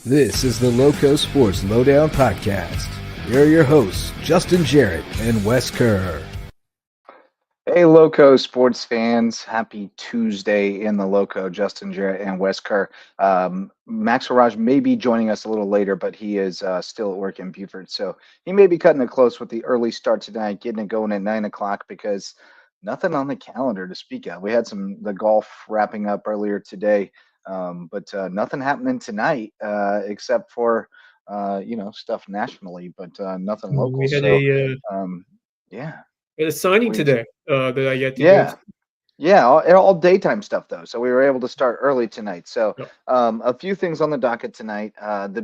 This is the LowcoSports Lowdown podcast. Here are your hosts, Justin Jarrett and Wes Kerr. Hey, LowcoSports fans. Happy Tuesday in the Lowco. Justin Jarrett and Wes Kerr. Max Raj may be joining us a little later, but he is still at work in Beaufort. So he may be cutting it close with the early start tonight, getting it going at 9 o'clock because nothing on the calendar to speak of. We had the golf wrapping up earlier today. But nothing happening tonight except for stuff nationally, but nothing local. We had a signing today that I get to go to. Yeah, all daytime stuff though. So we were able to start early tonight. So a few things on the docket tonight. The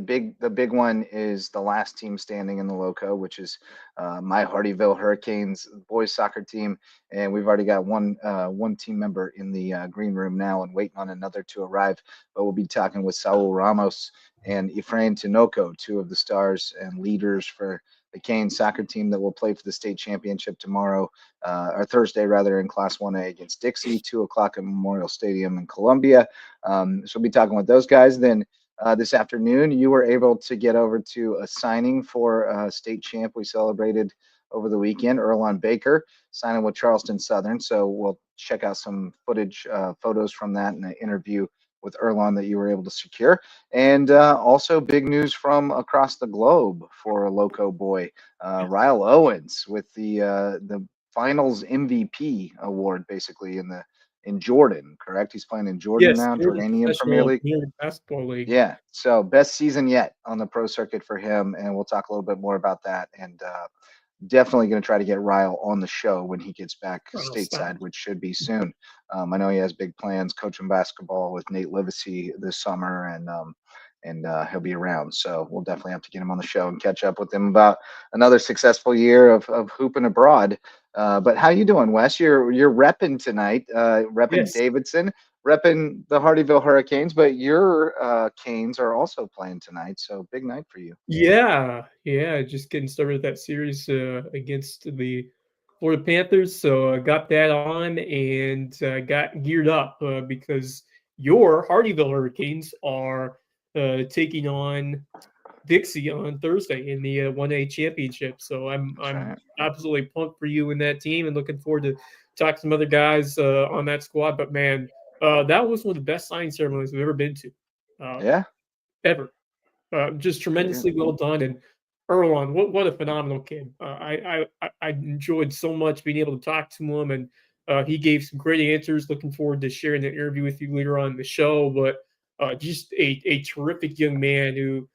big one is the last team standing in the Lowco, which is my Hardeeville Hurricanes boys soccer team, and we've already got one team member in the green room now and waiting on another to arrive. But we'll be talking with Saul Ramos and Efrain Tinoco, two of the stars and leaders for the Canes soccer team that will play for the state championship tomorrow, or Thursday rather, in Class 1A against Dixie, 2 o'clock at Memorial Stadium in Columbia. So we'll be talking with those guys. Then this afternoon, you were able to get over to a signing for state champ we celebrated over the weekend, Earlon Baker, signing with Charleston Southern. So we'll check out some footage, photos from that in an interview with Earlon that you were able to secure. And also big news from across the globe for a Lowco boy, Ryle Owens, with the finals MVP award basically in Jordan, correct? He's playing in Jordan now, Jordanian Premier League. Basketball League. Yeah, so best season yet on the pro circuit for him, and we'll talk a little bit more about that. And definitely going to try to get Ryle on the show when he gets back stateside, which should be soon. I know he has big plans coaching basketball with Nate Livesey this summer, and he'll be around. So we'll definitely have to get him on the show and catch up with him about another successful year of hooping abroad. But how you doing, Wes? You're repping tonight, repping Davidson, repping the Hardeeville Hurricanes, but your Canes are also playing tonight, so big night for you. Yeah, just getting started with that series against the Florida Panthers, so I got that on and got geared up because your Hardeeville Hurricanes are taking on Dixie on Thursday in the 1A championship. So I'm absolutely pumped for you and that team, and looking forward to talking to some other guys on that squad. But man, that was one of the best signing ceremonies we've ever been to. Ever. Just tremendously well done. And Earlon, what a phenomenal kid. I enjoyed so much being able to talk to him, and he gave some great answers. Looking forward to sharing that interview with you later on in the show. But just a terrific young man who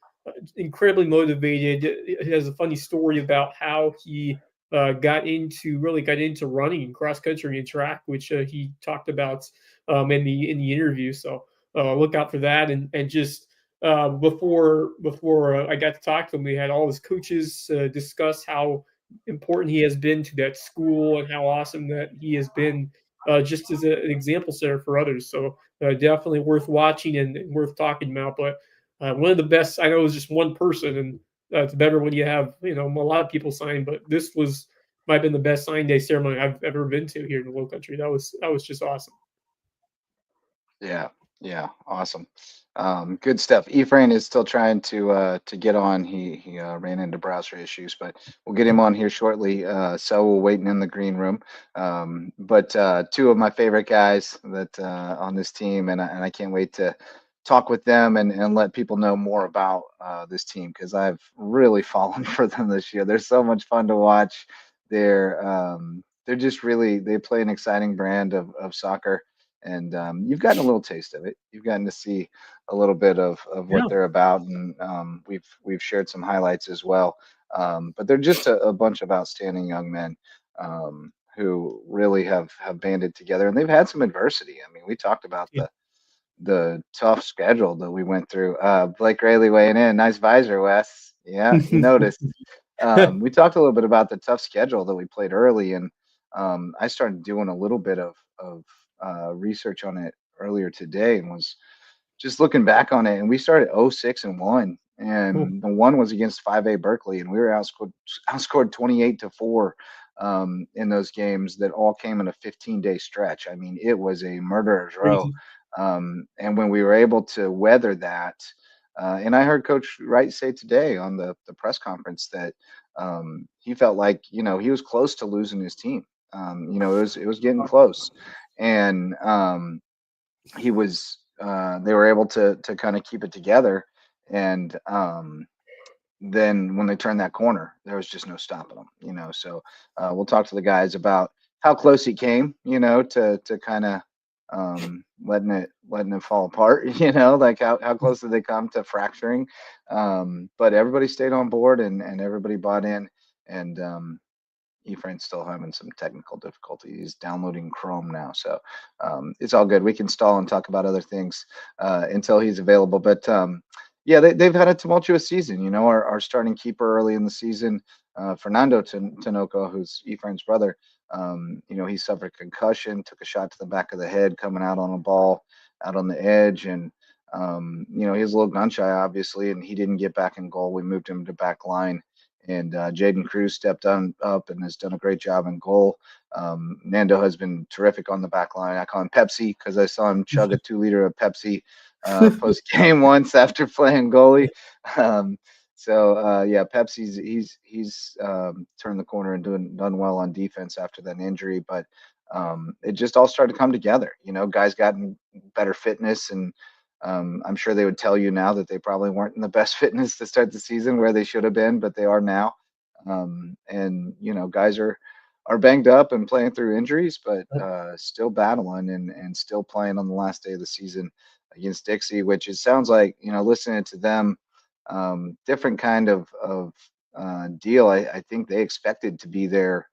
incredibly motivated. He has a funny story about how he got into running and cross country and track, which he talked about in the interview. So look out for that. And just before I got to talk to him, we had all his coaches discuss how important he has been to that school and how awesome that he has been just as an example setter for others. So definitely worth watching and worth talking about. But one of the best, I know it was just one person, and it's better when you have, a lot of people sign, but this might have been the best signing day ceremony I've ever been to here in the Low Country. That was just awesome. Yeah, awesome. Good stuff. Efrain is still trying to get on. He ran into browser issues, but we'll get him on here shortly. So we're waiting in the green room. But two of my favorite guys that on this team, and I can't wait to talk with them and let people know more about this team, because I've really fallen for them this year. They're so much fun to watch. They're just really, they play an exciting brand of soccer. And you've gotten a little taste of it. You've gotten to see a little bit of what they're about, and we've shared some highlights as well. But they're just a bunch of outstanding young men who really have banded together, and they've had some adversity. I mean, we talked about the tough schedule that we went through. Blake Rayleigh weighing in. Nice visor, Wes. Yeah, you noticed. We talked a little bit about the tough schedule that we played early, and I started doing a little bit of research on it earlier today, and was just looking back on it. And we started 0-6-1, and the one was against 5A Berkeley, and we were outscored 28-4 in those games that all came in a 15-day stretch. I mean, it was a murderer's row. And when we were able to weather that, And I heard Coach Wright say today on the press conference that he felt like, he was close to losing his team. It was getting close, and they were able to kind of keep it together, and then when they turned that corner, there was just no stopping them. So we'll talk to the guys about how close he came, to kind of letting it fall apart, like how close did they come to fracturing. But everybody stayed on board, and everybody bought in, and Ephraim's still having some technical difficulties. He's downloading Chrome now, so it's all good. We can stall and talk about other things until he's available. But yeah, they've had a tumultuous season. Our starting keeper early in the season, Fernando Tinoco, who's Ephraim's brother, he suffered a concussion, took a shot to the back of the head coming out on a ball out on the edge, and he was a little gun shy, obviously, and he didn't get back in goal. We moved him to back line. And Jaden Cruz stepped up and has done a great job in goal. Nando has been terrific on the back line. I call him Pepsi because I saw him chug a 2-liter of Pepsi post game once after playing goalie. Yeah, Pepsi's he's turned the corner and done well on defense after that injury. But it just all started to come together. Guys gotten better fitness, and I'm sure they would tell you now that they probably weren't in the best fitness to start the season where they should have been, but they are now. And guys are banged up and playing through injuries, but still battling and still playing on the last day of the season against Dixie, which it sounds like, listening to them, different kind of deal. I think they expected to be there.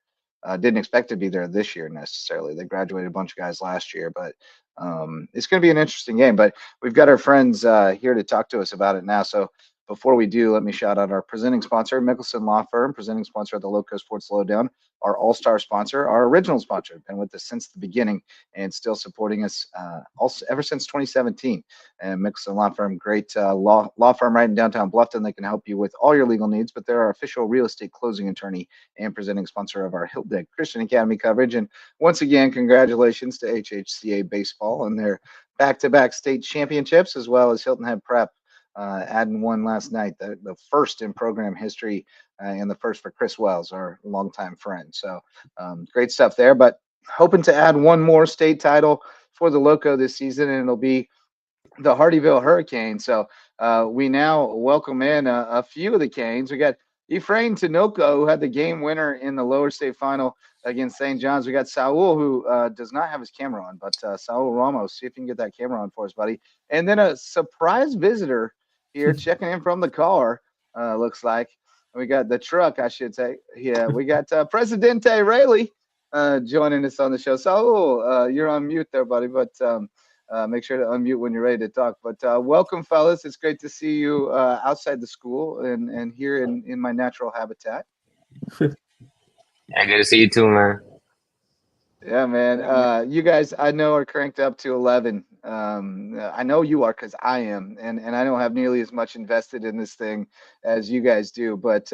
Didn't expect to be there this year necessarily. They graduated a bunch of guys last year, but it's going to be an interesting game. But we've got our friends here to talk to us about it now. So before we do, let me shout out our presenting sponsor, Mickelson Law Firm, presenting sponsor of the LowcoSports Lowdown, our all-star sponsor, our original sponsor, been with us since the beginning and still supporting us also ever since 2017. And Mickelson Law Firm, great law firm right in downtown Bluffton. They can help you with all your legal needs, but they're our official real estate closing attorney and presenting sponsor of our Hilldeck Christian Academy coverage. And once again, congratulations to HHCA Baseball on their back-to-back state championships, as well as Hilton Head Prep adding one last night, the first in program history, and the first for Chris Wells, our longtime friend. So great stuff there, but hoping to add one more state title for the Loco this season, and it'll be the Hardeeville Hurricanes. So we now welcome in a few of the Canes. We got Ephraim Tinoco, who had the game winner in the lower state final against St. John's. We got Saul, who does not have his camera on, but Saul Ramos, see if you can get that camera on for us, buddy. And then a surprise visitor here checking in from the car, looks like. We got the truck, I should say. Yeah, we got Presidente Rayleigh joining us on the show. Saul, you're on mute there, buddy, but make sure to unmute when you're ready to talk. But welcome, fellas. It's great to see you outside the school and here in my natural habitat. Yeah, good to see you too, man. Yeah, man. You guys, I know, are cranked up to 11. I know you are because I am, and I don't have nearly as much invested in this thing as you guys do. But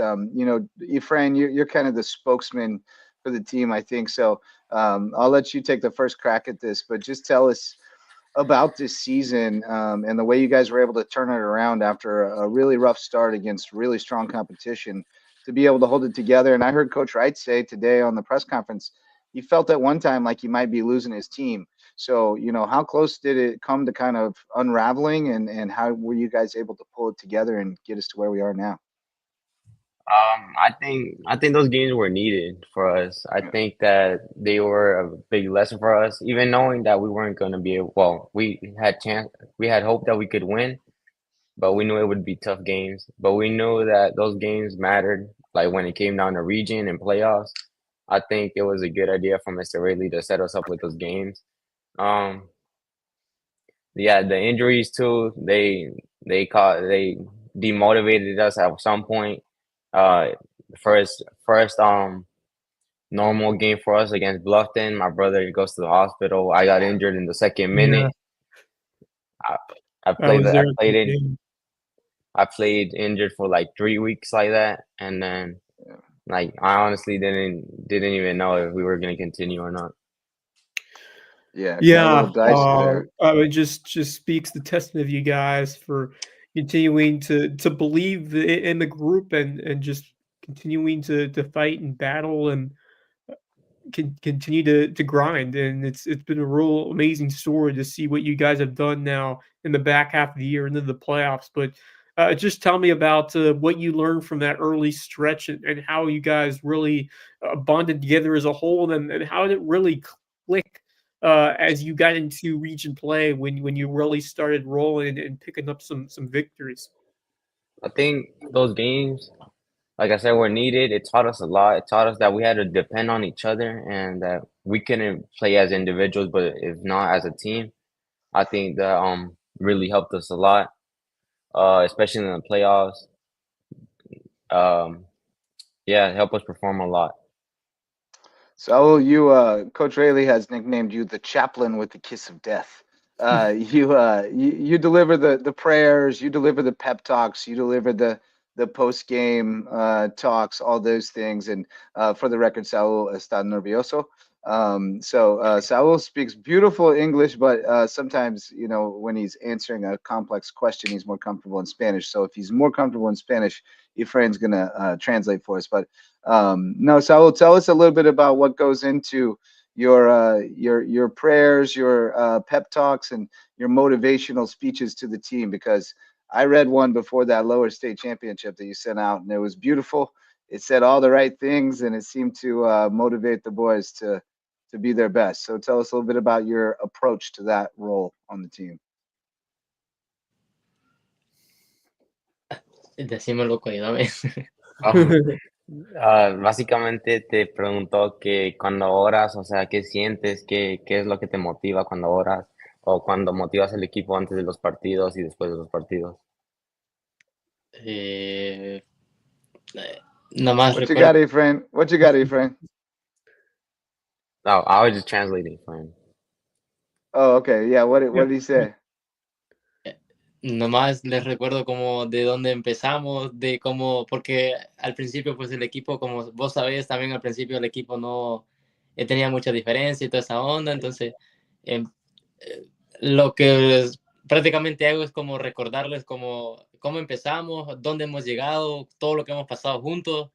Ephraim, you're kind of the spokesman for the team, I think. So I'll let you take the first crack at this, but just tell us about this season and the way you guys were able to turn it around after a really rough start against really strong competition to be able to hold it together. And I heard Coach Wright say today on the press conference, he felt at one time like he might be losing his team. So, how close did it come to kind of unraveling, and how were you guys able to pull it together and get us to where we are now? I think those games were needed for us. I think that they were a big lesson for us, even knowing that we weren't going to be able. Well, we had hope that we could win, but we knew it would be tough games. But we knew that those games mattered. Like when it came down to region and playoffs, I think it was a good idea for Mr. Rayleigh to set us up with those games. Yeah, the injuries too. They demotivated us at some point. First normal game for us against Bluffton. My brother goes to the hospital. I got injured in the second minute. I played injured for like 3 weeks like that, and then I honestly didn't even know if we were going to continue or not. Yeah. A little dicey there. It just speaks the testament of you guys for continuing to believe in the group and just continuing to fight and battle and continue to grind. And it's been a real amazing story to see what you guys have done now in the back half of the year into the playoffs. But just tell me about what you learned from that early stretch and how you guys really bonded together as a whole, and how did it really click as you got into region play when you really started rolling and picking up some victories. I think those games, like I said, were needed. It taught us a lot. It taught us that we had to depend on each other and that we couldn't play as individuals, but if not as a team. I think that really helped us a lot, especially in the playoffs. Um, yeah, it helped us perform a lot. So you, Coach Raley has nicknamed you the chaplain with the kiss of death. You deliver the prayers, you deliver the pep talks, you deliver the post game talks, all those things. And for the record, Saul está nervioso. Saul speaks beautiful English, but sometimes, you know, when he's answering a complex question, he's more comfortable in Spanish. So if he's more comfortable in Spanish, Efrain's gonna translate for us. But no, Saul, tell us a little bit about what goes into your prayers, your pep talks, and your motivational speeches to the team, because I read one before that lower state championship that you sent out, and it was beautiful. It said all the right things, and it seemed to motivate the boys to be their best. So tell us a little bit about your approach to that role on the team. Decime, loco, ayúdame. Básicamente te preguntó que cuando oras, o sea, ¿qué sientes? ¿Qué es lo que te motiva cuando oras? O cuando motivas al equipo antes de los partidos y después de los partidos. Nada más What you got, Efrain? What you got, Efrain? No, I was just translating for him. Oh, okay. Yeah. What did he say? Nomás les recuerdo como de dónde empezamos, de cómo, porque al principio pues el equipo, como vos sabés, también al principio el equipo no tenía mucha diferencia y toda esa onda, entonces lo que prácticamente hago es como recordarles cómo empezamos, dónde hemos llegado, todo lo que hemos pasado juntos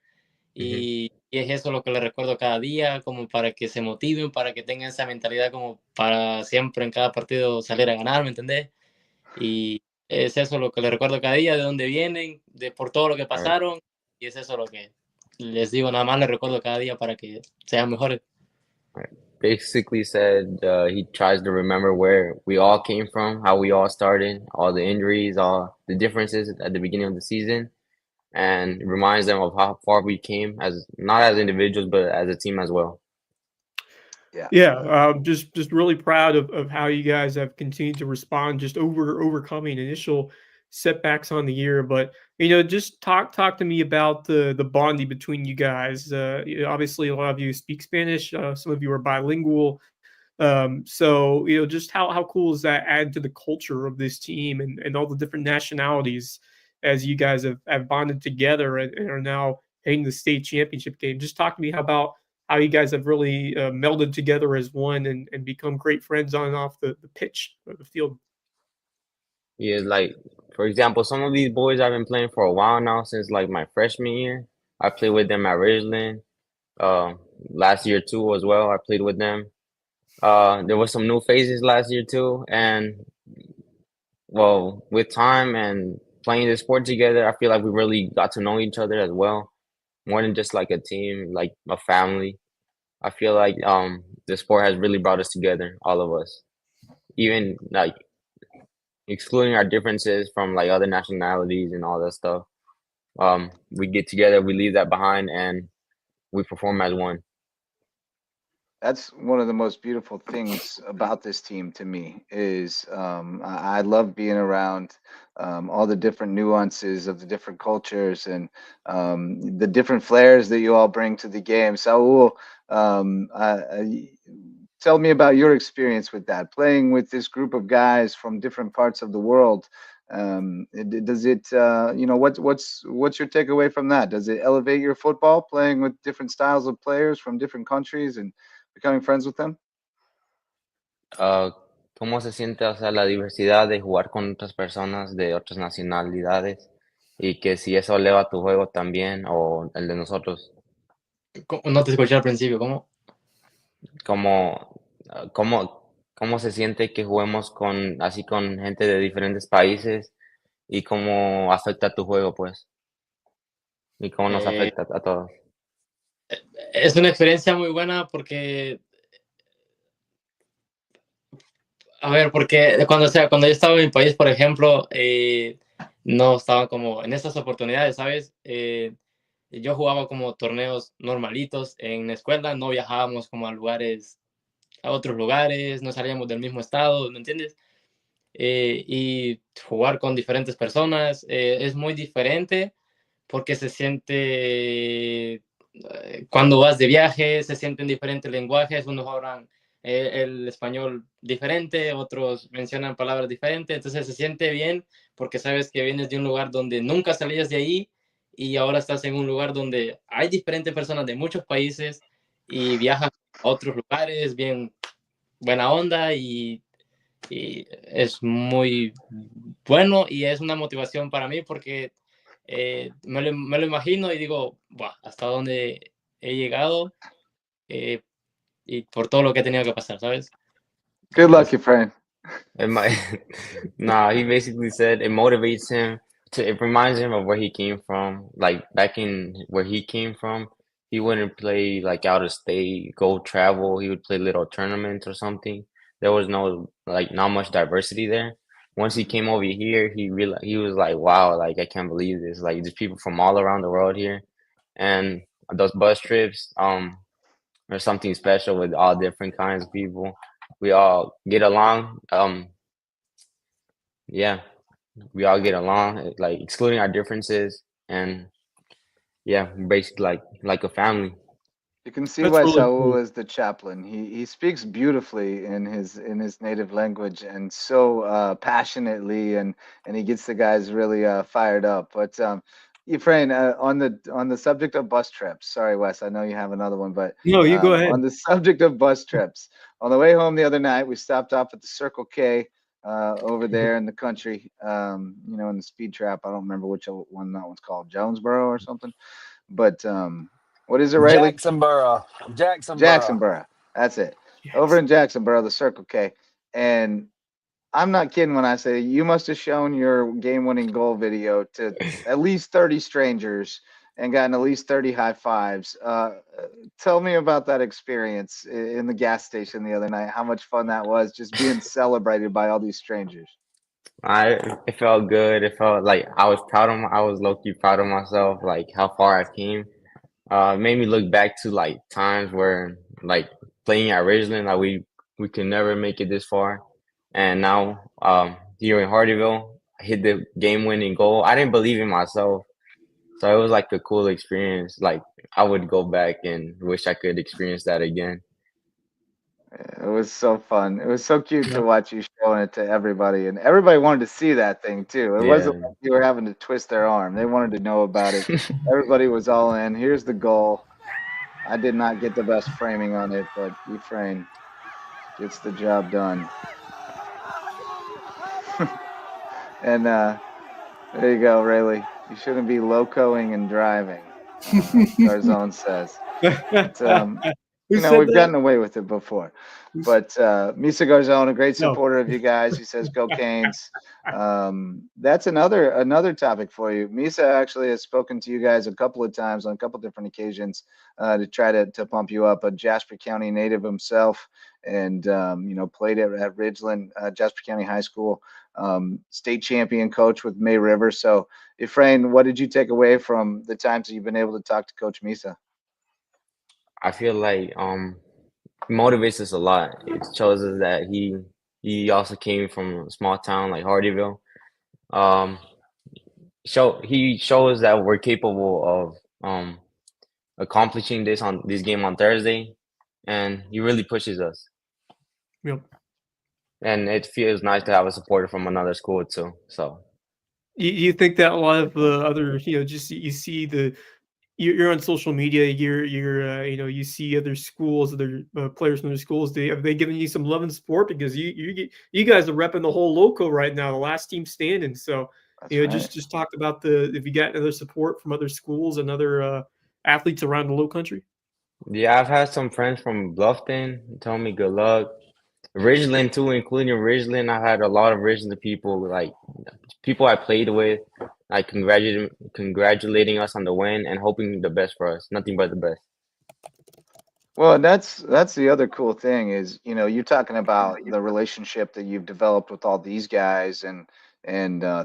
y es eso lo que les recuerdo cada día, como para que se motiven, para que tengan esa mentalidad como para siempre en cada partido salir a ganar, ¿me entendés? Y es eso lo que les recuerdo cada día, de dónde vienen, por todo lo que pasaron, y es eso lo que les digo, nada más les recuerdo cada día para que sean mejores. Basically said he tries to remember where we all came from, how we all started, all the injuries, all the differences at the beginning of the season, and reminds them of how far we came, as not as individuals but as a team as well. Just really proud of how you guys have continued to respond, just overcoming initial setbacks on the year. But just talk to me about the bonding between you guys. Obviously, a lot of you speak Spanish. Some of you are bilingual. So just how cool is that add to the culture of this team and all the different nationalities as you guys have bonded together and are now heading the state championship game. Just talk to me about how you guys have really melded together as one and become great friends on and off the pitch or the field. Yeah, like, for example, some of these boys I've been playing for a while now, since like my freshman year. I played with them at Ridgeland. Last year too as well, I played with them. There was some new faces last year too, and well, with time and playing the sport together, I feel like we really got to know each other as well, more than just like a team, like a family. I feel like the sport has really brought us together, all of us, even like excluding our differences from like other nationalities and all that stuff. We get together, we leave that behind, and we perform as one. That's one of the most beautiful things about this team to me is I love being around all the different nuances of the different cultures and the different flares that you all bring to the game. Saul, tell me about your experience with that, playing with this group of guys from different parts of the world. Does it, what's your takeaway from that? Does it elevate your football, playing with different styles of players from different countries and becoming friends with them? ¿Cómo se siente, o sea, la diversidad de jugar con otras personas de otras nacionalidades? Y que si eso eleva tu juego también o el de nosotros. No te escuché al principio, ¿cómo? ¿Cómo, cómo se siente que juguemos así con gente de diferentes países y cómo afecta tu juego, pues? Y cómo nos Eh, afecta a todos. es una experiencia muy buena porque, a ver, porque cuando yo estaba en mi país, por ejemplo, no estaba como en estas oportunidades, ¿sabes? Yo jugaba como torneos normalitos en la escuela, no viajábamos como a otros lugares, no salíamos del mismo estado, ¿me entiendes? Y jugar con diferentes personas es muy diferente porque se siente, cuando vas de viaje, se sienten diferentes lenguajes, unos hablan el español diferente, otros mencionan palabras diferentes, entonces se siente bien porque sabes que vienes de un lugar donde nunca salías de ahí y ahora estás en un lugar donde hay diferentes personas de muchos países y viajan a otros lugares, bien buena onda y es muy bueno y es una motivación para mí porque me lo imagino y digo, "Buah, hasta dónde he llegado eh, y por todo lo que he tenido que pasar, ¿sabes?" Good luck, That's, Efrain. it might, nah, he basically said it motivates him it reminds him of where he came from. Like back in where he came from, he wouldn't play like out of state, go travel. He would play little tournaments or something. There was not much diversity there. Once he came over here, he was like, wow, like I can't believe this. Like there's people from all around the world here. And those bus trips, there's something special with all different kinds of people. We all get along. Yeah, we all get along, like excluding our differences, and yeah, basically like a family. You can see That's why really Saul cool. is the chaplain. He speaks beautifully in his native language and so passionately, and he gets the guys really fired up. But Efrain, on the subject of bus trips, sorry Wes, I know you have another one, but No, you go ahead. on the subject of bus trips, on the way home the other night, we stopped off at the Circle K over there in the country, you know, in the speed trap. I don't remember which one that one's called, Jonesboro or something, but what is it, Riley? Jacksonboro. Jacksonboro. That's it. Over in Jacksonboro, the Circle K. And I'm not kidding when I say you must have shown your game-winning goal video to at least 30 strangers and gotten at least 30 high fives. Tell me about that experience in the gas station the other night. How much fun that was, just being celebrated by all these strangers. It felt good. It felt like I was low key proud of myself, like how far I came. It made me look back to like times where like playing at Ridgeland, like we could never make it this far, and now here in Hardeeville, I hit the game-winning goal. I didn't believe in myself, so it was like a cool experience. Like I would go back and wish I could experience that again. It was so fun. It was so cute to watch you showing it to everybody, and everybody wanted to see that thing too. It wasn't Yeah. like you were having to twist their arm. They wanted to know about it. Everybody was all in. Here's the goal. I did not get the best framing on it, but Efrain gets the job done. And there you go, Rayleigh. You shouldn't be locoing and driving, Garzone says. But, Who you know, said we've that? gotten away with it before. But Misa Garzone, a great No. supporter of you guys. He says, "Go Canes." That's another topic for you. Misa actually has spoken to you guys a couple of times on a couple different occasions to try to pump you up. A Jasper County native himself, and you know, played at Ridgeland, Jasper County High School, state champion coach with May River. So, Efrain, what did you take away from the times that you've been able to talk to Coach Misa? I feel like motivates us a lot. It shows us that he also came from a small town like Hardeeville. He shows that we're capable of accomplishing this game on Thursday, and he really pushes us. Yep. And it feels nice to have a supporter from another school too. So You think that a lot of the other, you know, just you see you're on social media. You're you see other schools, other players from other schools. Have they given you some love and support? Because you guys are repping the whole Lowco right now, the last team standing. So That's right. just talk about if you got other support from other schools and other athletes around the Low Country. Yeah, I've had some friends from Bluffton telling me good luck. Ridgeland too, including Ridgeland. I had a lot of Ridgeland people, like people I played with, like congratulating us on the win and hoping the best for us. Nothing but the best. Well, that's the other cool thing is, you're talking about the relationship that you've developed with all these guys and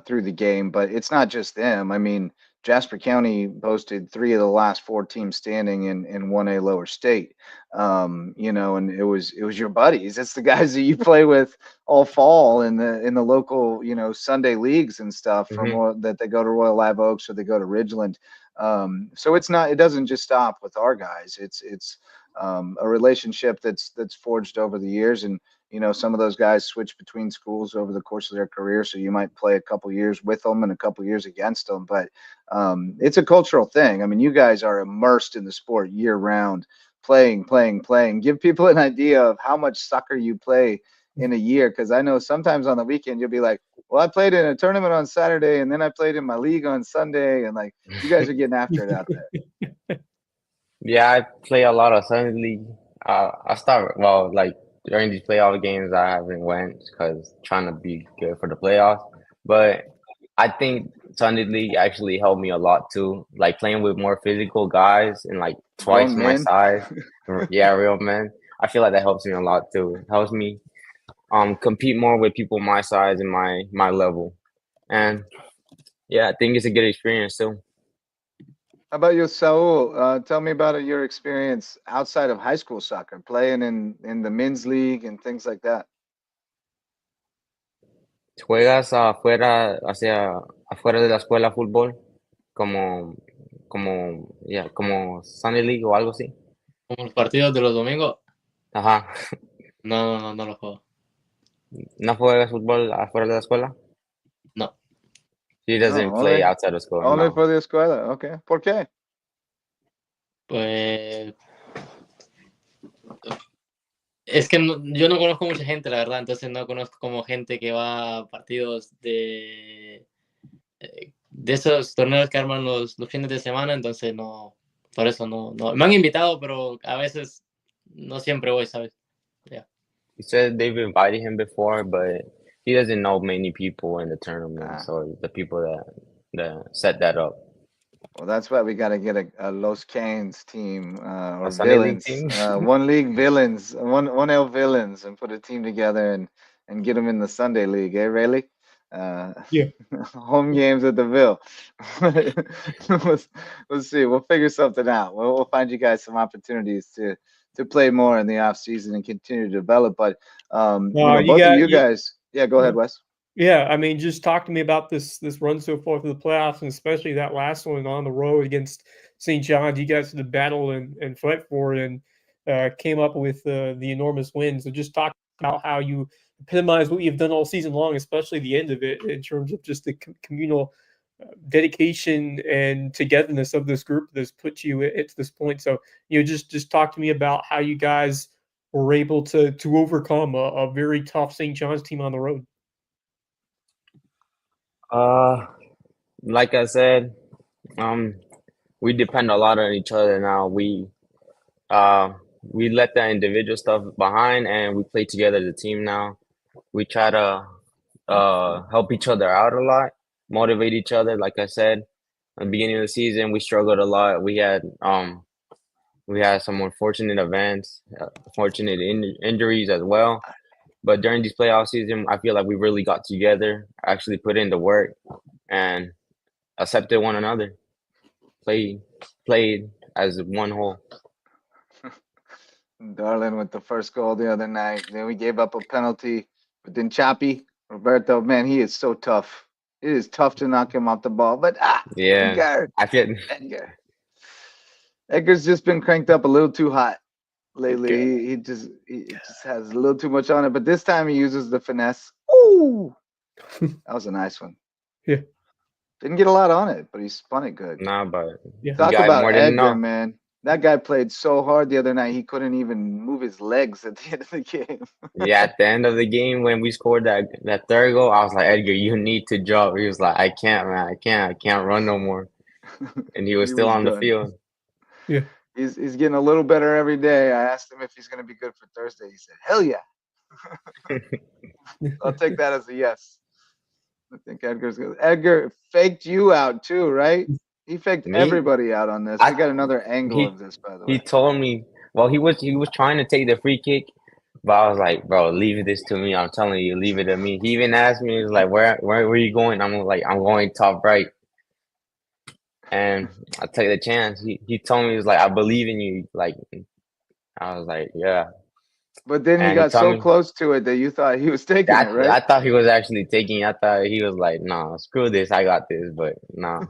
through the game, but it's not just them. I mean, Jasper County boasted 3 of the last 4 teams standing in 1A lower state. And it was your buddies. It's the guys that you play with all fall in the local, Sunday leagues and stuff that they go to Royal Live Oaks or they go to Ridgeland. So it doesn't just stop with our guys. It's a relationship that's forged over the years, and some of those guys switch between schools over the course of their career, so you might play a couple years with them and a couple years against them, but it's a cultural thing. I mean, you guys are immersed in the sport year round, playing. Give people an idea of how much soccer you play in a year, because I know sometimes on the weekend you'll be like, well, I played in a tournament on Saturday and then I played in my league on Sunday, and like you guys are getting after it out there. Yeah, I play a lot of Sunday League. Like during these playoff games, I haven't went because trying to be good for the playoffs. But I think Sunday League actually helped me a lot too. Like playing with more physical guys and like twice Grown my men. size. Yeah, real men. I feel like that helps me a lot too. It helps me compete more with people my size and my level. And yeah, I think it's a good experience too. How about you, Saul? Tell me about your experience outside of high school soccer, playing in the men's league and things like that. ¿Juegas afuera de la escuela fútbol? Como Sunday League o algo así. Como los partidos de los domingos, Ajá. no los juego. ¿No juegas fútbol afuera de la escuela? No. He doesn't play outside of school. Only No. for the escuela. Okay. ¿Por qué? Pues es que yo no conozco mucha gente, la verdad, entonces no conozco como gente que va a partidos de esos torneos que arman los fines de semana, entonces no, por eso no. Me han invitado, pero a veces no siempre voy, ¿sabes? Yeah. He said they've invited him before, but he doesn't know many people in the tournament. So the people that set that up. Well, that's why we got to get a Los Canes team or Sunday League villains, team? one league villains, one L villains, and put a team together and get them in the Sunday league, eh, Rayleigh? Yeah. Home games at the Ville. Let's see. We'll figure something out. We'll find you guys some opportunities to play more in the off season and continue to develop. But both of you guys. Yeah, go ahead, Wes. Yeah, I mean, just talk to me about this run so far through the playoffs, and especially that last one on the road against St. John's. You guys had to battle and fight for it, and came up with the enormous win. So just talk about how you epitomize what you've done all season long, especially the end of it, in terms of just the communal dedication and togetherness of this group that's put you at this point. So just talk to me about how you guys were able to overcome a very tough St. John's team on the road. Like I said, we depend a lot on each other now. We let the individual stuff behind and we play together as a team now. We try to help each other out a lot, motivate each other. Like I said, at the beginning of the season, we struggled a lot. We had some unfortunate events, fortunate injuries as well. But during this playoff season, I feel like we really got together, actually put in the work, and accepted one another. Played as one whole. Darlin with the first goal the other night. Then we gave up a penalty. But then Choppy, Roberto, man, he is so tough. It is tough to knock him off the ball. But yeah, Edgar's just been cranked up a little too hot lately. He just has a little too much on it. But this time he uses the finesse. Ooh, that was a nice one. Yeah. Didn't get a lot on it, but he spun it good. Nah, but Yeah. Talk got about more than Edgar, enough. man. That guy played so hard the other night, he couldn't even move his legs at the end of the game. Yeah, at the end of the game when we scored that third goal, I was like, Edgar, you need to drop. He was like, I can't, man, I can't run no more. And he was still on the done. field. Yeah. He's getting a little better every day. I asked him if he's going to be good for Thursday. He said, "Hell yeah." I'll take that as a yes. I think Edgar's good. Edgar faked you out too, right? He faked Me? everybody out on this. We got another angle of this, by the way. He told me, well, he was trying to take the free kick, but I was like, bro, leave this to me. I'm telling you, leave it to me. He even asked me, he was like, where are you going? I'm like, I'm going top right. And I take the chance. He told me, he was like, I believe in you. Like, I was like, yeah. But then he And got told so me, close to it that you thought he was taking it, right? I thought he was actually taking it. I thought he was like, nah, screw this. I got this. But nah.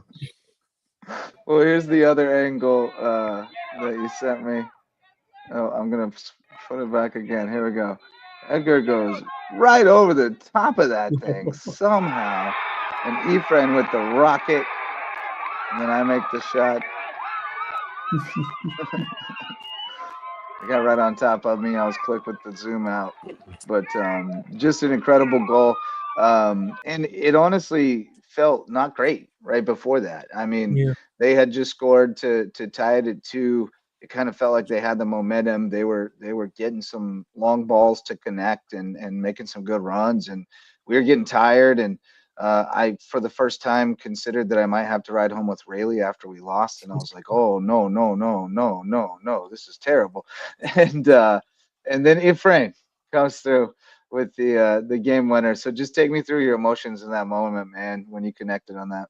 Well, here's the other angle that you sent me. Oh, I'm going to put it back again. Here we go. Edgar goes right over the top of that thing somehow. And Ephraim with the rocket. And then I make the shot. It got right on top of me. I was quick with the zoom out. But just an incredible goal. And it honestly felt not great right before that. I mean, they had just scored to tie it at 2. It kind of felt like they had the momentum. They were getting some long balls to connect and making some good runs. And we were getting tired. And I, for the first time, considered that I might have to ride home with Ryle after we lost. And I was like, oh, no, this is terrible. And then Ephraim comes through with the game winner. So just take me through your emotions in that moment, man, when you connected on that.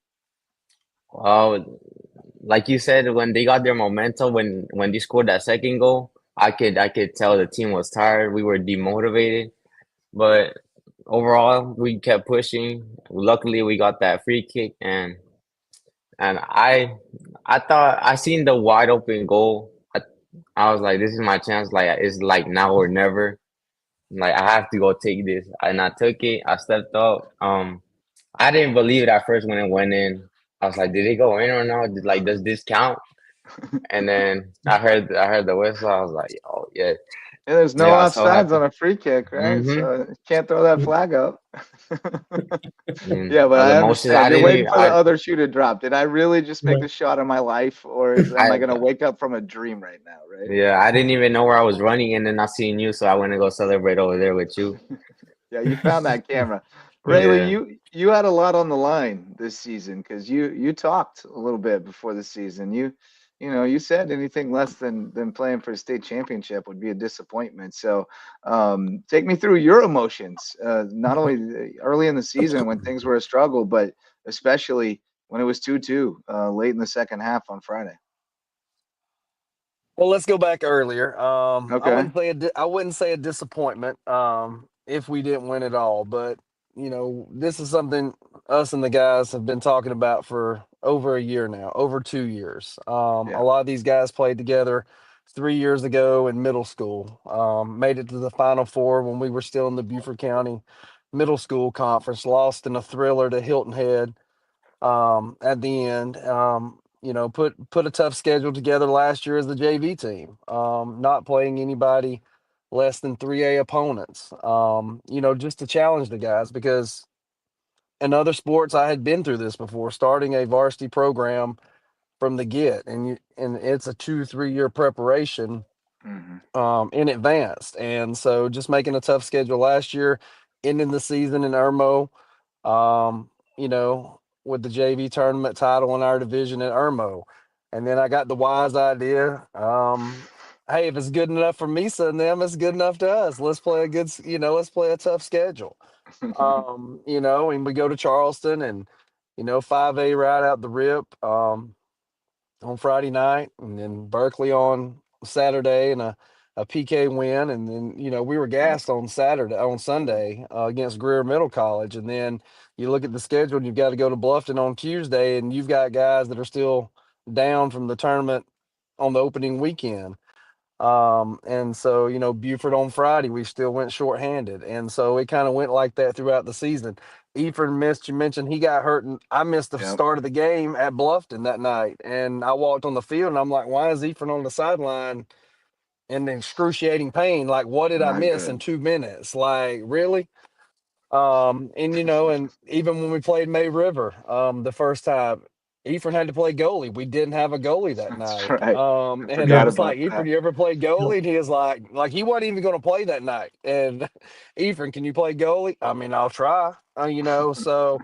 Well, like you said, when they got their momentum, when they scored that second goal, I could tell the team was tired. We were demotivated, but overall, we kept pushing. Luckily, we got that free kick, and I thought I seen the wide open goal. I was like, this is my chance. Like it's like now or never. Like I have to go take this, and I took it. I stepped up. I didn't believe it at first when it went in. I was like, did it go in or not? Like, does this count? And then I heard the whistle. I was like, oh yeah. And there's no Yeah, so offsides happy. on a free kick, right? Mhm. So you can't throw that flag up. Mm. Yeah, but The I emotions, understand. I You're didn't waiting even. for the other shoe to drop. Did I really just make Right. the shot of my life, or am I going to wake up from a dream right now, right? Yeah, I didn't even know where I was running, and then I seen you, so I went to go celebrate over there with you. Yeah, you found that camera. Yeah. Rayleigh, you had a lot on the line this season because you talked a little bit before the season. You said anything less than playing for a state championship would be a disappointment. So take me through your emotions, not only early in the season when things were a struggle, but especially when it was 2-2 late in the second half on Friday. Well, let's go back earlier. Okay. I wouldn't say a disappointment if we didn't win at all, but this is something us and the guys have been talking about for over a year now, over 2 years. A lot of these guys played together 3 years ago in middle school. Made it to the Final Four when we were still in the Beaufort County Middle School Conference. Lost in a thriller to Hilton Head at the end. Put a tough schedule together last year as the JV team. Not playing anybody less than 3A opponents. Just to challenge the guys, because in other sports I had been through this before, starting a varsity program from the get, and it's a 2-3 year preparation in advance. And so just making a tough schedule last year, ending the season in Irmo, with the JV tournament title in our division at Irmo. And then I got the wise idea. Hey, if it's good enough for Misa and them, it's good enough to us. Let's play let's play a tough schedule. And we go to Charleston and, 5A right out the rip on Friday night, and then Berkeley on Saturday, and a PK win. And then, we were gassed on Sunday against Greer Middle College. And then you look at the schedule and you've got to go to Bluffton on Tuesday, and you've got guys that are still down from the tournament on the opening weekend. And so, Buford on Friday, we still went shorthanded. And so it kind of went like that throughout the season. Ephraim missed, you mentioned he got hurt, and I missed the Yep. start of the game at Bluffton that night. And I walked on the field, and I'm like, why is Ephraim on the sideline in excruciating pain? Like, what did I Not miss in good. 2 minutes? Like, really? And even when we played May River, the first time, Ephraim had to play goalie. We didn't have a goalie that That's night. right. I And I forgot was like, about Ephraim, that. you ever play goalie? And he was like he wasn't even going to play that night. And Ephraim, can you play goalie? I mean, I'll try. So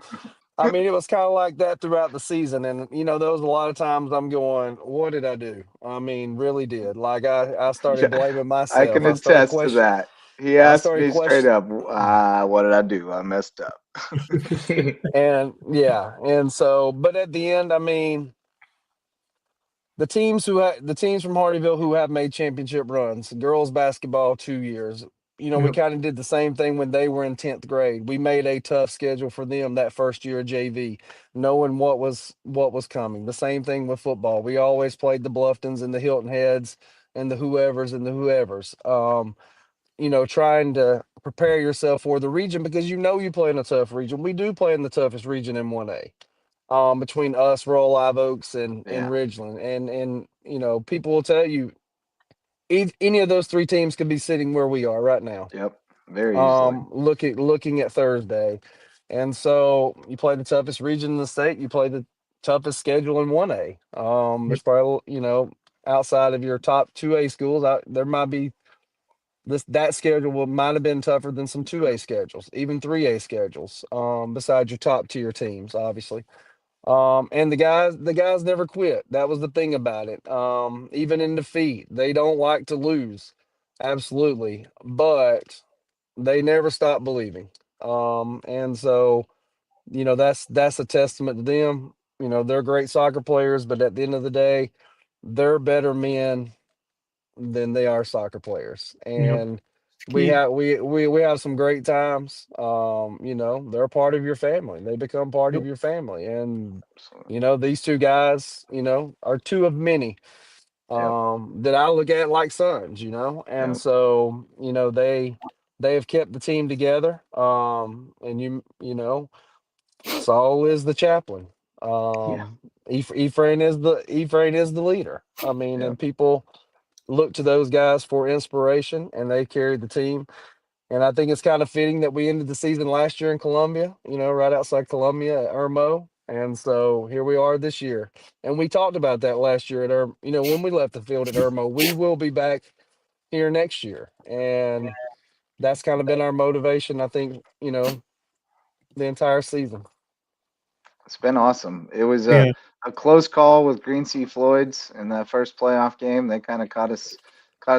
I mean, it was kind of like that throughout the season. And there was a lot of times I'm going, what did I do? I mean, really did. Like I started Yeah, blaming I myself. can I started attest to question. that. He I asked started me straight question. up, what did I do? I messed up. And yeah, and so, but at the end, I mean, the teams from Hardeeville who have made championship runs, girls basketball 2 years. We Yep. kind of did the same thing when they were in 10th grade. We made a tough schedule for them that first year of JV, knowing what was coming. The same thing with football. We always played the Bluftons and the Hilton Heads and the whoever's and the whoever's. Trying to prepare yourself for the region because you play in a tough region. We do play in the toughest region in 1A, between us, Royal Live Oaks, and Yeah. Ridgeland. And people will tell you any of those three teams could be sitting where we are right now. Yep. Very easily. Looking at Thursday. And so you play the toughest region in the state, you play the toughest schedule in 1A. There's probably, outside of your top 2A schools, there might be that schedule might have been tougher than some 2A schedules, even 3A schedules, besides your top tier teams, obviously. And the guys never quit. That was the thing about it. Even in defeat, they don't like to lose. Absolutely. But they never stop believing. And so, that's a testament to them. They're great soccer players, but at the end of the day, they're better men than they are soccer players. Yep. And we Key. have we have some great times. They're a part of your family. They become part of Yep. your family. And Absolutely. these two guys, are two of many Yep. that I look at like sons, and Yep. so, they have kept the team together. And Saul is the chaplain. Yeah. Ephraim is the leader. I mean, Yep. and people look to those guys for inspiration, and they carried the team. And I think it's kind of fitting that we ended the season last year in Columbia, right outside Columbia at Irmo. And so here we are this year. And we talked about that last year at when we left the field at Irmo. We will be back here next year. And that's kind of been our motivation, I think, the entire season. It's been awesome. It was Yeah. a close call with Green Sea Floyd's in that first playoff game. They kind of caught us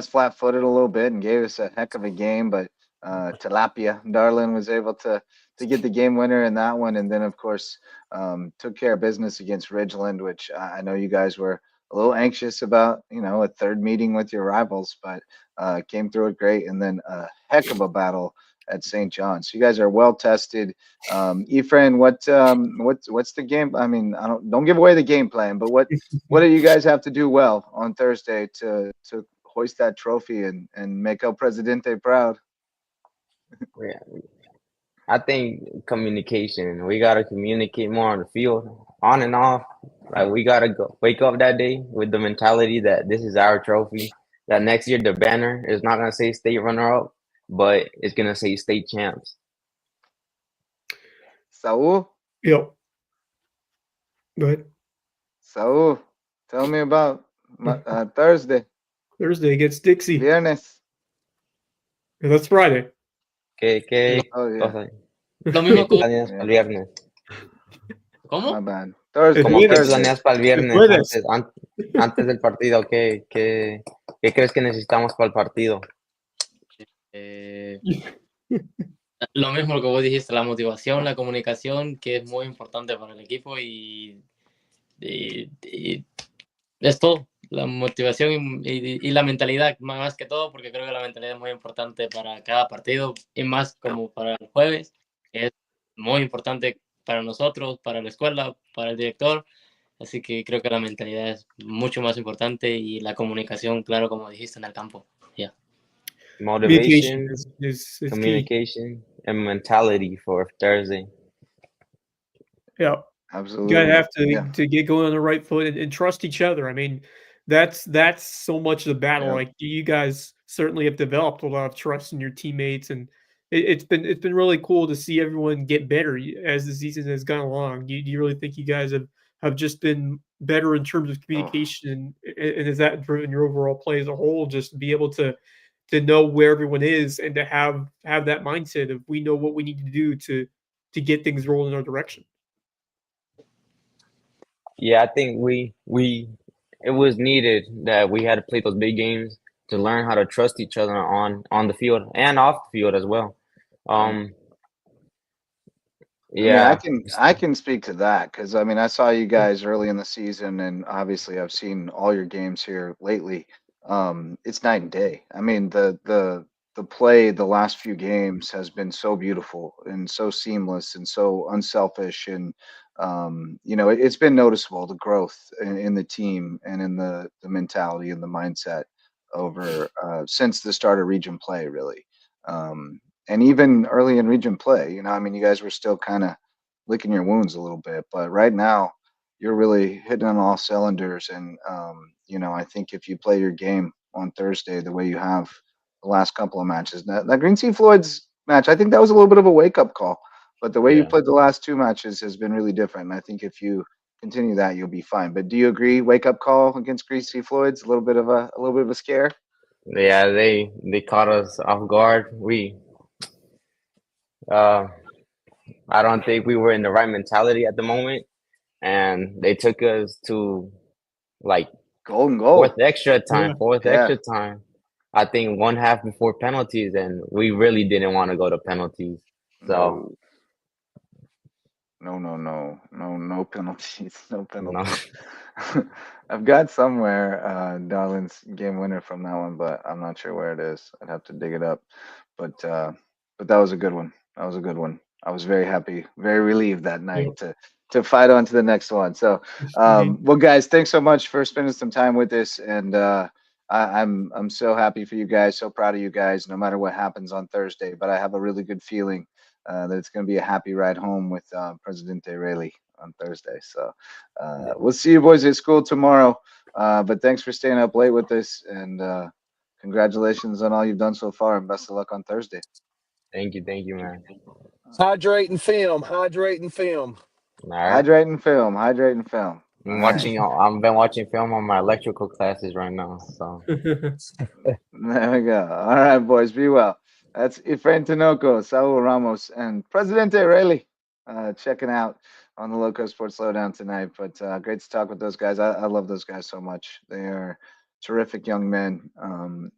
flat-footed a little bit and gave us a heck of a game. But Tilapia Darlin was able to get the game winner in that one, and then of course took care of business against Ridgeland, which I know you guys were a little anxious about. A third meeting with your rivals, but came through it great, and then a heck of a battle at St. John's. So you guys are well tested. Ephraim, what's the game? I mean, don't give away the game plan, but what do you guys have to do well on Thursday to hoist that trophy and make El Presidente proud? Yeah, I think communication. We gotta communicate more on the field, on and off. Like we gotta go wake up that day with the mentality that this is our trophy. That next year the banner is not gonna say state runner up, but it's gonna say state champs. Saul, Yep. Go ahead. Saul, tell me about Thursday, Thursday against Dixie. viernes. Yeah, that's Friday. ¿Qué Oh yeah, cosa? Lo mismo que Planeas para el yeah. viernes? My ¿Cómo? bad. Thursday, ¿Cómo que Jueves. Thursday. planeas para el viernes Jueves. antes del partido? ¿Qué crees que necesitamos para el partido? Eh, lo mismo que vos dijiste, la motivación, la comunicación, que es muy importante para el equipo y es todo. La motivación y la mentalidad, más que todo, porque creo que la mentalidad es muy importante para cada partido y más como para el jueves, que es muy importante para nosotros, para la escuela, para el director. Así que creo que la mentalidad es mucho más importante y la comunicación, claro, como dijiste, en el campo. Yeah. Communication Motivation, is key. communication, and mentality for Thursday. Yeah. You Absolutely. gotta have Yeah. to get going on the right foot and trust each other. I mean, that's so much of the battle. Yeah. Like you guys certainly have developed a lot of trust in your teammates, and it's been really cool to see everyone get better as the season has gone along. Do you really think you guys have just been better in terms of Oh, communication, and has that driven your overall play as a whole? Just to be able to know where everyone is and to have that mindset of we know what we need to do to get things rolling in our direction. Yeah, I think it was needed that we had to play those big games to learn how to trust each other on the field and off the field as well. yeah. Um, I mean, yeah, I can speak to that because I mean I saw you guys early in the season, and obviously I've seen all your games here lately. It's night and day. I mean the play the last few games has been so beautiful and so seamless and so unselfish, and you know it's been noticeable the growth in the team and in the mentality and the mindset over since the start of region play really. And even early in region play, you know, I mean, you guys were still kind of licking your wounds a little bit, but right now you're really hitting on all cylinders. And, you know, I think if you play your game on Thursday the way you have the last couple of matches, that Green Sea Floyd's match, I think that was a little bit of a wake up call, but the way you yeah, played the last two matches has been really different. And I think if you continue that, you'll be fine. But do you agree? Wake up call against Green Sea Floyd's a little bit of a scare. yeah. They caught us off guard. Uh, I don't think we were in the right mentality at the moment, and they took us to like Golden goal. Yeah. fourth Yeah. extra time. I think one half before penalties, and we really didn't want to go to penalties. So No penalties. No no, penalties. I've got somewhere Darlin's game winner from that one, but I'm not sure where it is. I'd have to dig it up. But that was a good one. That was a good one. I was very happy, very relieved that Yeah. night to fight on to the next one. So Indeed. well guys, thanks so much for spending some time with us, and I'm so happy for you guys, so proud of you guys, no matter what happens on Thursday. But I have a really good feeling that it's going to be a happy ride home with Presidente Rayleigh on Thursday. So we'll see you boys at school tomorrow. But thanks for staying up late with us, and congratulations on all you've done so far, and best of luck on Thursday. thank you, man. Hydrate and film. Hydrate and film. All right. Hydrate and film. Hydrate and film. I'm All watching. I've been watching film on my electrical classes right now. So right. There we go. All right, boys. Be well. That's Efrain Tinoco, Saul Ramos, and Presidente Rayleigh checking out on the Loco Sports Lowdown tonight. But great to talk with those guys. I love those guys so much. They are terrific young men.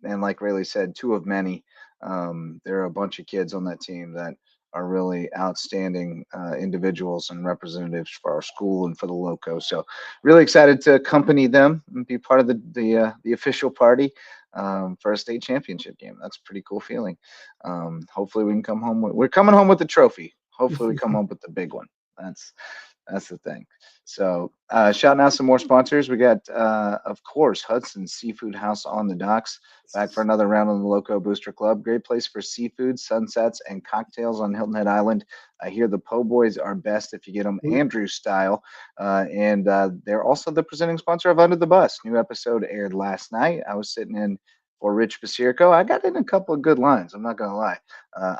And like Rayleigh said, two of many. There are a bunch of kids on that team that are really outstanding individuals and representatives for our school and for the Loco. So really excited to accompany them and be part of the official party for a state championship game. That's a pretty cool feeling. Hopefully we can come home we're coming home with the trophy. Hopefully we come home with the big one. That's the thing. So shouting out some more sponsors. We got, of course, Hudson's Seafood House on the docks. Back for another round on the Loco Booster Club. Great place for seafood, sunsets, and cocktails on Hilton Head Island. I hear the po' boys are best if you get them Andrew style. And they're also the presenting sponsor of Under the Bus. New episode aired last night. I was sitting in for Rich Basirko. I got in a couple of good lines. I'm not going to lie.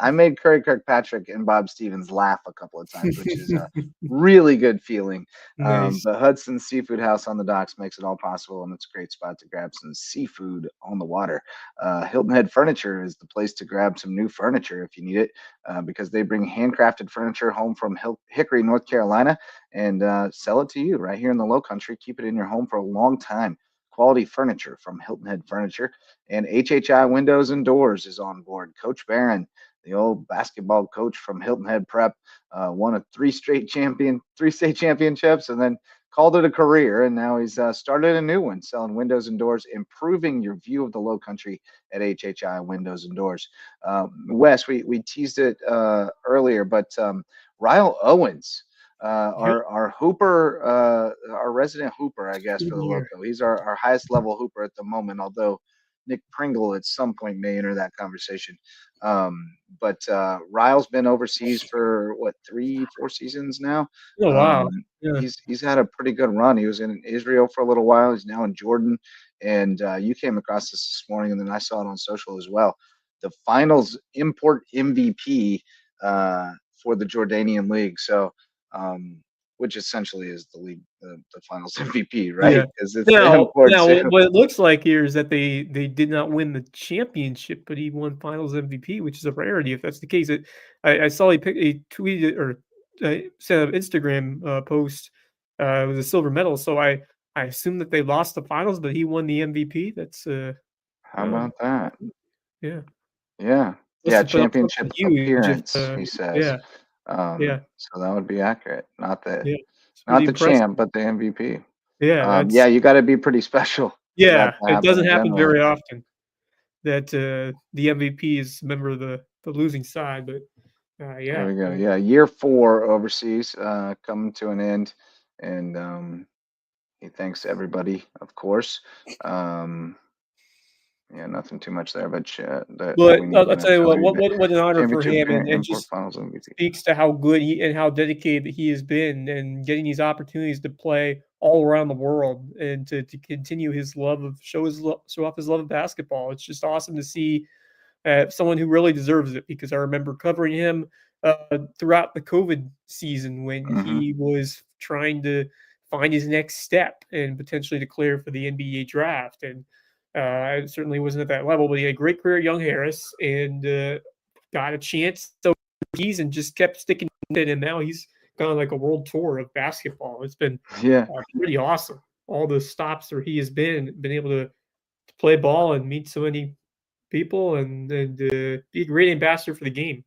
I made Curry Kirkpatrick and Bob Stevens laugh a couple of times, which is a really good feeling. Nice. But Hudson's Seafood House on the docks makes it all possible, and it's a great spot to grab some seafood on the water. Hilton Head Furniture is the place to grab some new furniture if you need it, because they bring handcrafted furniture home from Hickory, North Carolina, and sell it to you right here in the Low Country. Keep it in your home for a long time. Quality furniture from Hilton Head Furniture. And HHI Windows and Doors is on board. Coach Barron, the old basketball coach from Hilton Head Prep, won a three state championships, and then called it a career. And now he's started a new one, selling windows and doors, improving your view of the Low Country at HHI Windows and Doors. Wes, we teased it earlier, but Ryle Owens our hooper, our resident hooper, I guess, for the Lowco. He's our highest level hooper at the moment, although Nick Pringle at some point may enter that conversation. But Ryle's been overseas for 3-4 seasons now. Oh wow! Yeah. He's had a pretty good run. He was in Israel for a little while. He's now in Jordan, and you came across this morning, and then I saw it on social as well. The finals import MVP for the Jordanian league. So, which essentially is the league, the finals MVP, right? Yeah. Because it's Now, what it looks like here is that they did not win the championship, but he won finals MVP, which is a rarity if that's the case. I saw he tweeted or sent an Instagram post. It was a silver medal, so I assume that they lost the finals, but he won the MVP. That's how about that? Yeah. Yeah. Yeah, championship appearance, he says. Yeah. So that would be accurate. Not the impressive. champ, but the MVP. Yeah. Yeah, you got to be pretty special. Yeah, it doesn't happen very often that the MVP is a member of the losing side, but yeah. There we go. Yeah, year 4 overseas coming to an end, and he thanks everybody, of course. Yeah, nothing too much there, but I'll tell you what an honor for him, and just speaks to how good and how dedicated he has been, and getting these opportunities to play all around the world, and to continue his love of show off his love of basketball. It's just awesome to see someone who really deserves it, because I remember covering him throughout the COVID season when he was trying to find his next step and potentially declare for the NBA draft. And I certainly wasn't at that level, but he had a great career at Young Harris, and got a chance overseas and just kept sticking with it. And now he's gone like a world tour of basketball. It's been pretty awesome. All the stops where he has been able to play ball and meet so many people, and be a great ambassador for the game.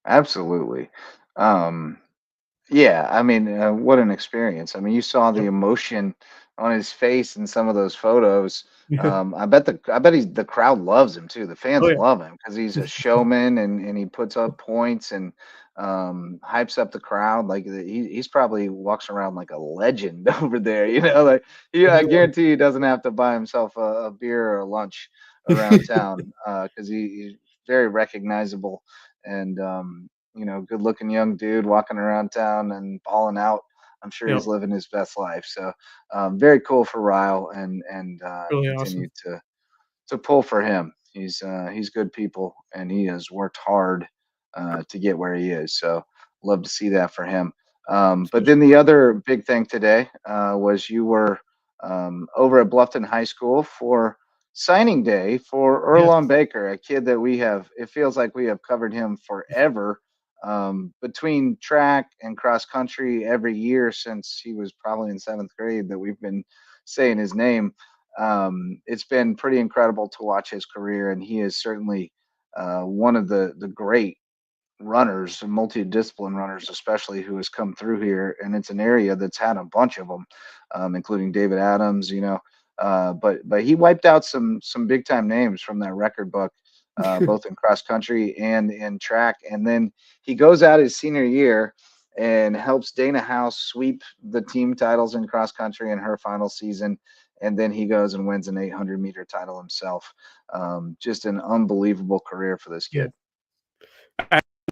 Absolutely. Yeah, I mean, what an experience. I mean, you saw the emotion on his face in some of those photos. I bet the crowd loves him too. The fans love him because he's a showman, and he puts up points and hypes up the crowd. Like he's probably walks around like a legend over there. Like I guarantee he doesn't have to buy himself a beer or a lunch around town because he's very recognizable, and good looking young dude walking around town and balling out. I'm sure he's living his best life. So very cool for Ryle, and really continue awesome to pull for him. He's good people, and he has worked hard to get where he is. So love to see that for him. But then the other big thing today was you were over at Bluffton High School for signing day for Earlon Baker, a kid that it feels like we have covered him forever. Between track and cross country every year since he was probably in 7th grade that we've been saying his name. It's been pretty incredible to watch his career, and he is certainly one of the great runners, multidiscipline runners especially, who has come through here, and it's an area that's had a bunch of them, including David Adams, but he wiped out some big time names from that record book, both in cross country and in track. And then he goes out his senior year and helps Dana House sweep the team titles in cross country in her final season. And then he goes and wins an 800-meter title himself. Just an unbelievable career for this kid.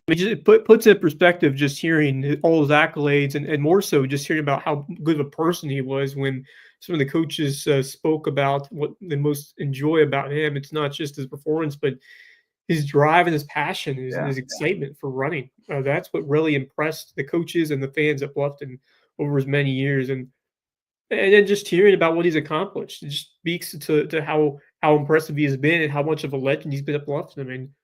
It puts in perspective just hearing all his accolades, and more so just hearing about how good of a person he was when some of the coaches spoke about what they most enjoy about him. It's not just his performance, but his drive and his passion, his excitement for running. That's what really impressed the coaches and the fans at Bluffton over his many years. And then just hearing about what he's accomplished, it just speaks to how impressive he has been and how much of a legend he's been at Bluffton. I mean,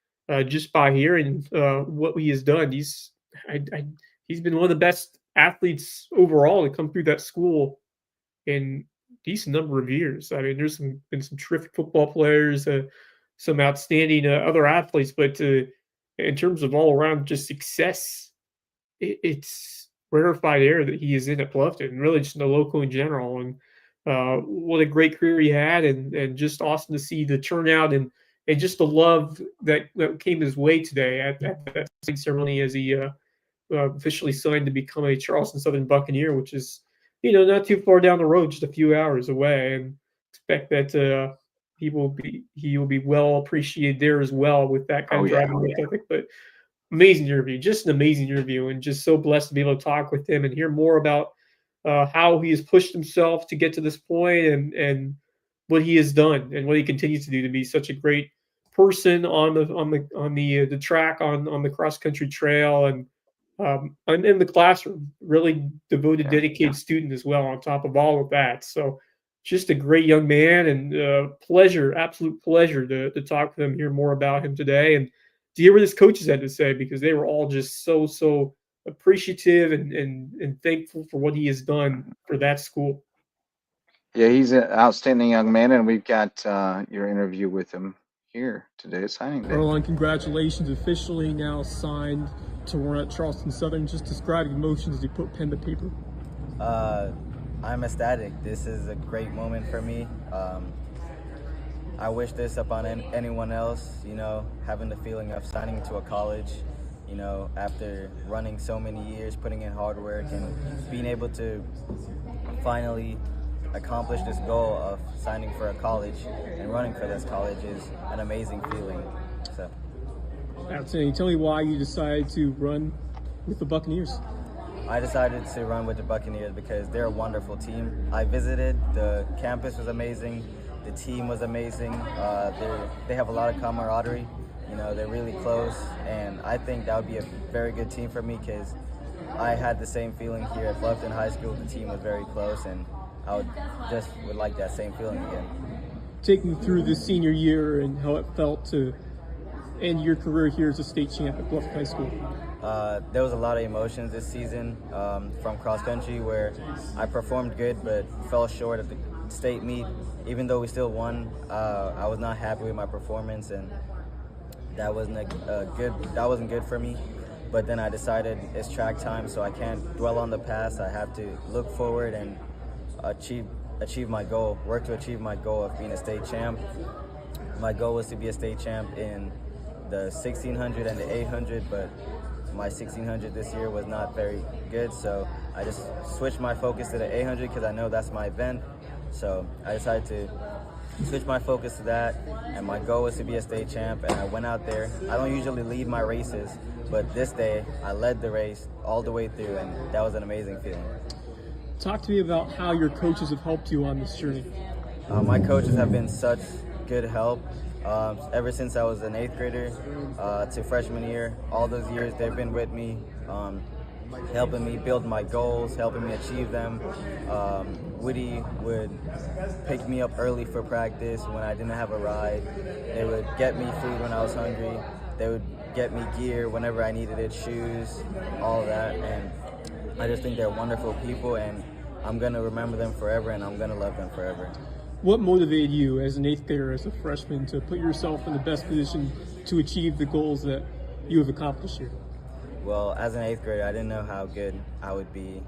just by hearing what he has done, he's been one of the best athletes overall to come through that school in a decent number of years. I mean, there's been some terrific football players, some outstanding other athletes, but in terms of all around just success, it's rarefied air that he is in at Bluffton, and really just in the Lowco in general. And what a great career he had, and just awesome to see the turnout and just the love that came his way today at that ceremony as he officially signed to become a Charleston Southern Buccaneer, which is, not too far down the road, just a few hours away, and expect that he will be well appreciated there as well with that kind of driving work ethic. But amazing interview, just an amazing interview, and just so blessed to be able to talk with him and hear more about how he has pushed himself to get to this point, and what he has done and what he continues to do to be such a great person on the track, on the cross country trail, and in the classroom. Really devoted, dedicated student as well. On top of all of that, so just a great young man, and absolute pleasure to talk with him, hear more about him today, and to hear what his coaches had to say, because they were all just so appreciative and thankful for what he has done for that school. Yeah, he's an outstanding young man, and we've got your interview with him here today at signing day. Earlon, congratulations, officially now signed to run at Charleston Southern. Just describe emotions as you put pen to paper. I'm ecstatic. This is a great moment for me. I wish this upon anyone else, having the feeling of signing to a college, after running so many years, putting in hard work, and being able to finally accomplish this goal of signing for a college and running for this college is an amazing feeling. So, outstanding. Tell me why you decided to run with the Buccaneers. I decided to run with the Buccaneers because they're a wonderful team. I visited, the campus was amazing, the team was amazing. They have a lot of camaraderie. They're really close, and I think that would be a very good team for me because I had the same feeling here at Bluffton High School. The team was very close, and I would like that same feeling again. Take me through this senior year and how it felt to end your career here as a state champ at Bluffton High School. There was a lot of emotions this season from cross country, where I performed good but fell short at the state meet. Even though we still won, I was not happy with my performance, and that wasn't good for me. But then I decided it's track time, so I can't dwell on the past. I have to look forward and achieve my goal, work to achieve my goal of being a state champ. My goal was to be a state champ in the 1600 and the 800, but my 1600 this year was not very good, so I just switched my focus to the 800 because I know that's my event. So I decided to switch my focus to that, and my goal was to be a state champ, and I went out there. I don't usually lead my races, but this day I led the race all the way through, and that was an amazing feeling. Talk to me about how your coaches have helped you on this journey. My coaches have been such good help. Ever since I was an 8th grader to freshman year, all those years they've been with me, helping me build my goals, helping me achieve them. Woody would pick me up early for practice when I didn't have a ride. They would get me food when I was hungry. They would get me gear whenever I needed it, shoes, all of that. And I just think they're wonderful people, and I'm going to remember them forever, and I'm going to love them forever. What motivated you as an 8th grader, as a freshman, to put yourself in the best position to achieve the goals that you have accomplished here? Well, as an 8th grader, I didn't know how good I would be.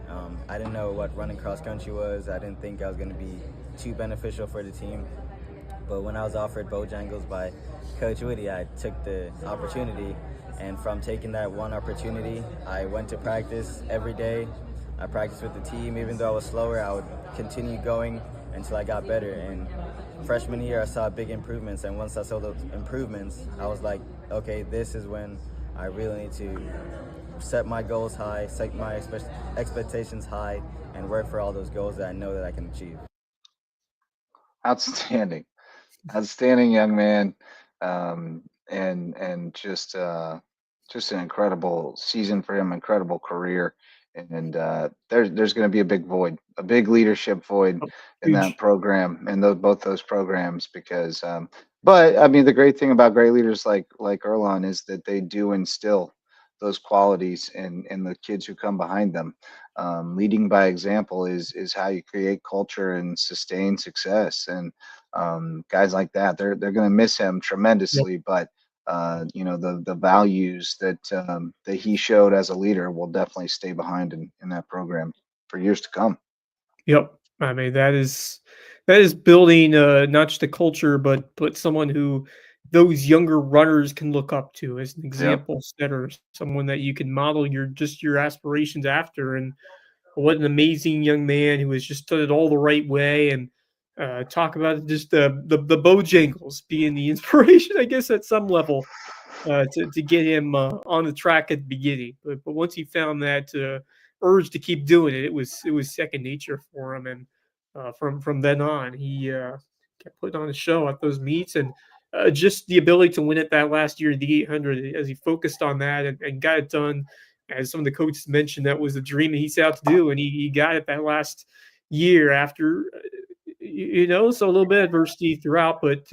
I didn't know what running cross country was. I didn't think I was going to be too beneficial for the team. But when I was offered Bojangles by Coach Woody, I took the opportunity. And from taking that one opportunity, I went to practice every day. I practiced with the team. Even though I was slower, I would continue going until I got better. And freshman year, I saw big improvements. And once I saw those improvements, I was like, okay, this is when I really need to set my goals high, set my expectations high, and work for all those goals that I know that I can achieve. Outstanding young man, and just an incredible season for him, incredible career. And there's going to be a big void, a big leadership void in that program, and both those programs, because but I mean, the great thing about great leaders like Earlon is that they do instill those qualities in the kids who come behind them. Leading by example is how you create culture and sustain success. And guys like that, they're going to miss him tremendously, but the values that he showed as a leader will definitely stay behind in that program for years to come. Yep. I mean, that is building not just a culture, but someone who those younger runners can look up to as an Yep. example setter, someone that you can model your aspirations after. And what an amazing young man who has just done it all the right way. And talk about just the Bojangles being the inspiration, I guess, at some level to get him on the track at the beginning. But once he found that urge to keep doing it, it was second nature for him. And from then on, he kept putting on a show at those meets. And just the ability to win it that last year, the 800, as he focused on that and got it done. As some of the coaches mentioned, that was the dream that he set out to do, and he got it that last year after, so a little bit of adversity throughout, but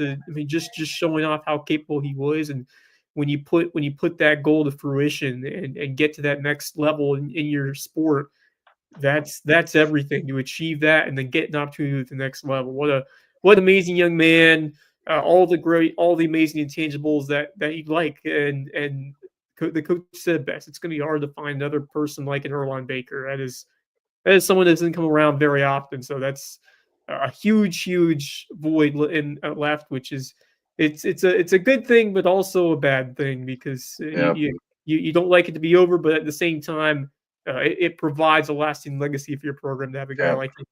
just showing off how capable he was. And when you put that goal to fruition and get to that next level in your sport, that's everything to achieve that, and then get an opportunity to the next level. What an amazing young man! All the amazing intangibles that he'd like, and the coach said best. It's going to be hard to find another person like an Earlon Baker. That is someone that doesn't come around very often. So that's a huge void in left, which is it's a good thing, but also a bad thing, because you don't like it to be over, but at the same time, it provides a lasting legacy for your program to have a guy like him.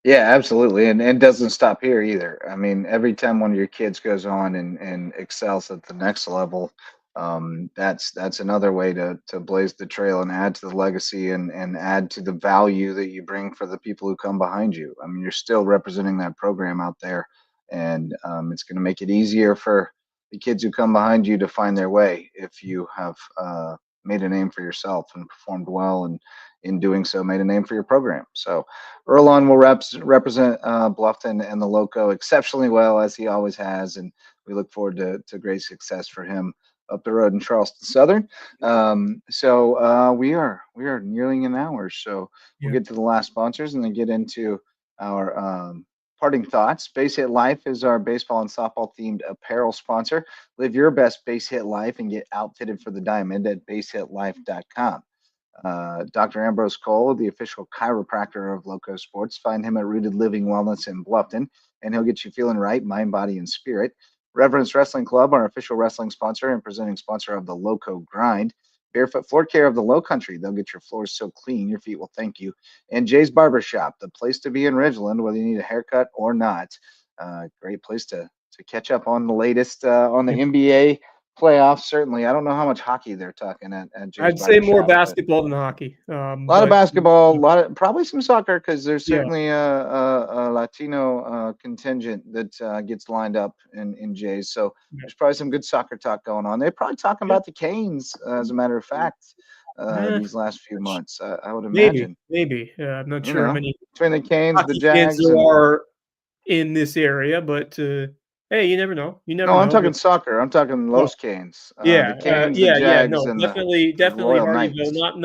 Yeah, absolutely. And doesn't stop here either. I mean, every time one of your kids goes on and excels at the next level, that's another way to blaze the trail and add to the legacy and add to the value that you bring for the people who come behind you. I mean, you're still representing that program out there, and it's going to make it easier for the kids who come behind you to find their way if you have made a name for yourself and performed well, and in doing so made a name for your program. So Earlon will represent Bluffton and the Lowco exceptionally well, as he always has, and we look forward to great success for him up the road in Charleston Southern. So we are nearing an hour, so we'll get to the last sponsors and then get into our parting thoughts. Base Hit Life is our baseball and softball themed apparel sponsor. Live your best base hit life and get outfitted for the diamond at basehitlife.com. Dr. Ambrose Cole, the official chiropractor of LowcoSports. Find him at Rooted Living Wellness in Bluffton, and he'll get you feeling right, mind, body, and spirit. Reverence Wrestling Club, our official wrestling sponsor and presenting sponsor of the Lowco Grind. Barefoot Floor Care of the Low Country. They'll get your floors so clean, your feet will thank you. And Jay's Barbershop, the place to be in Ridgeland, whether you need a haircut or not. Great place to catch up on the latest on the NBA playoffs. Certainly, I don't know how much hockey they're talking at Jay's I'd say more Barbershop, basketball than hockey. a lot of basketball, probably some soccer, because there's certainly a Latino contingent that gets lined up in Jay's. So there's probably some good soccer talk going on. They're probably talking about the Canes, as a matter of fact, these last few months. I would imagine. Maybe. I'm not sure how many between the Canes, the Jags, there are in this area, but hey, you never know. You never know. I'm talking soccer. I'm talking Los Canes. The Canes, the Jags, and definitely Royal Hardeeville.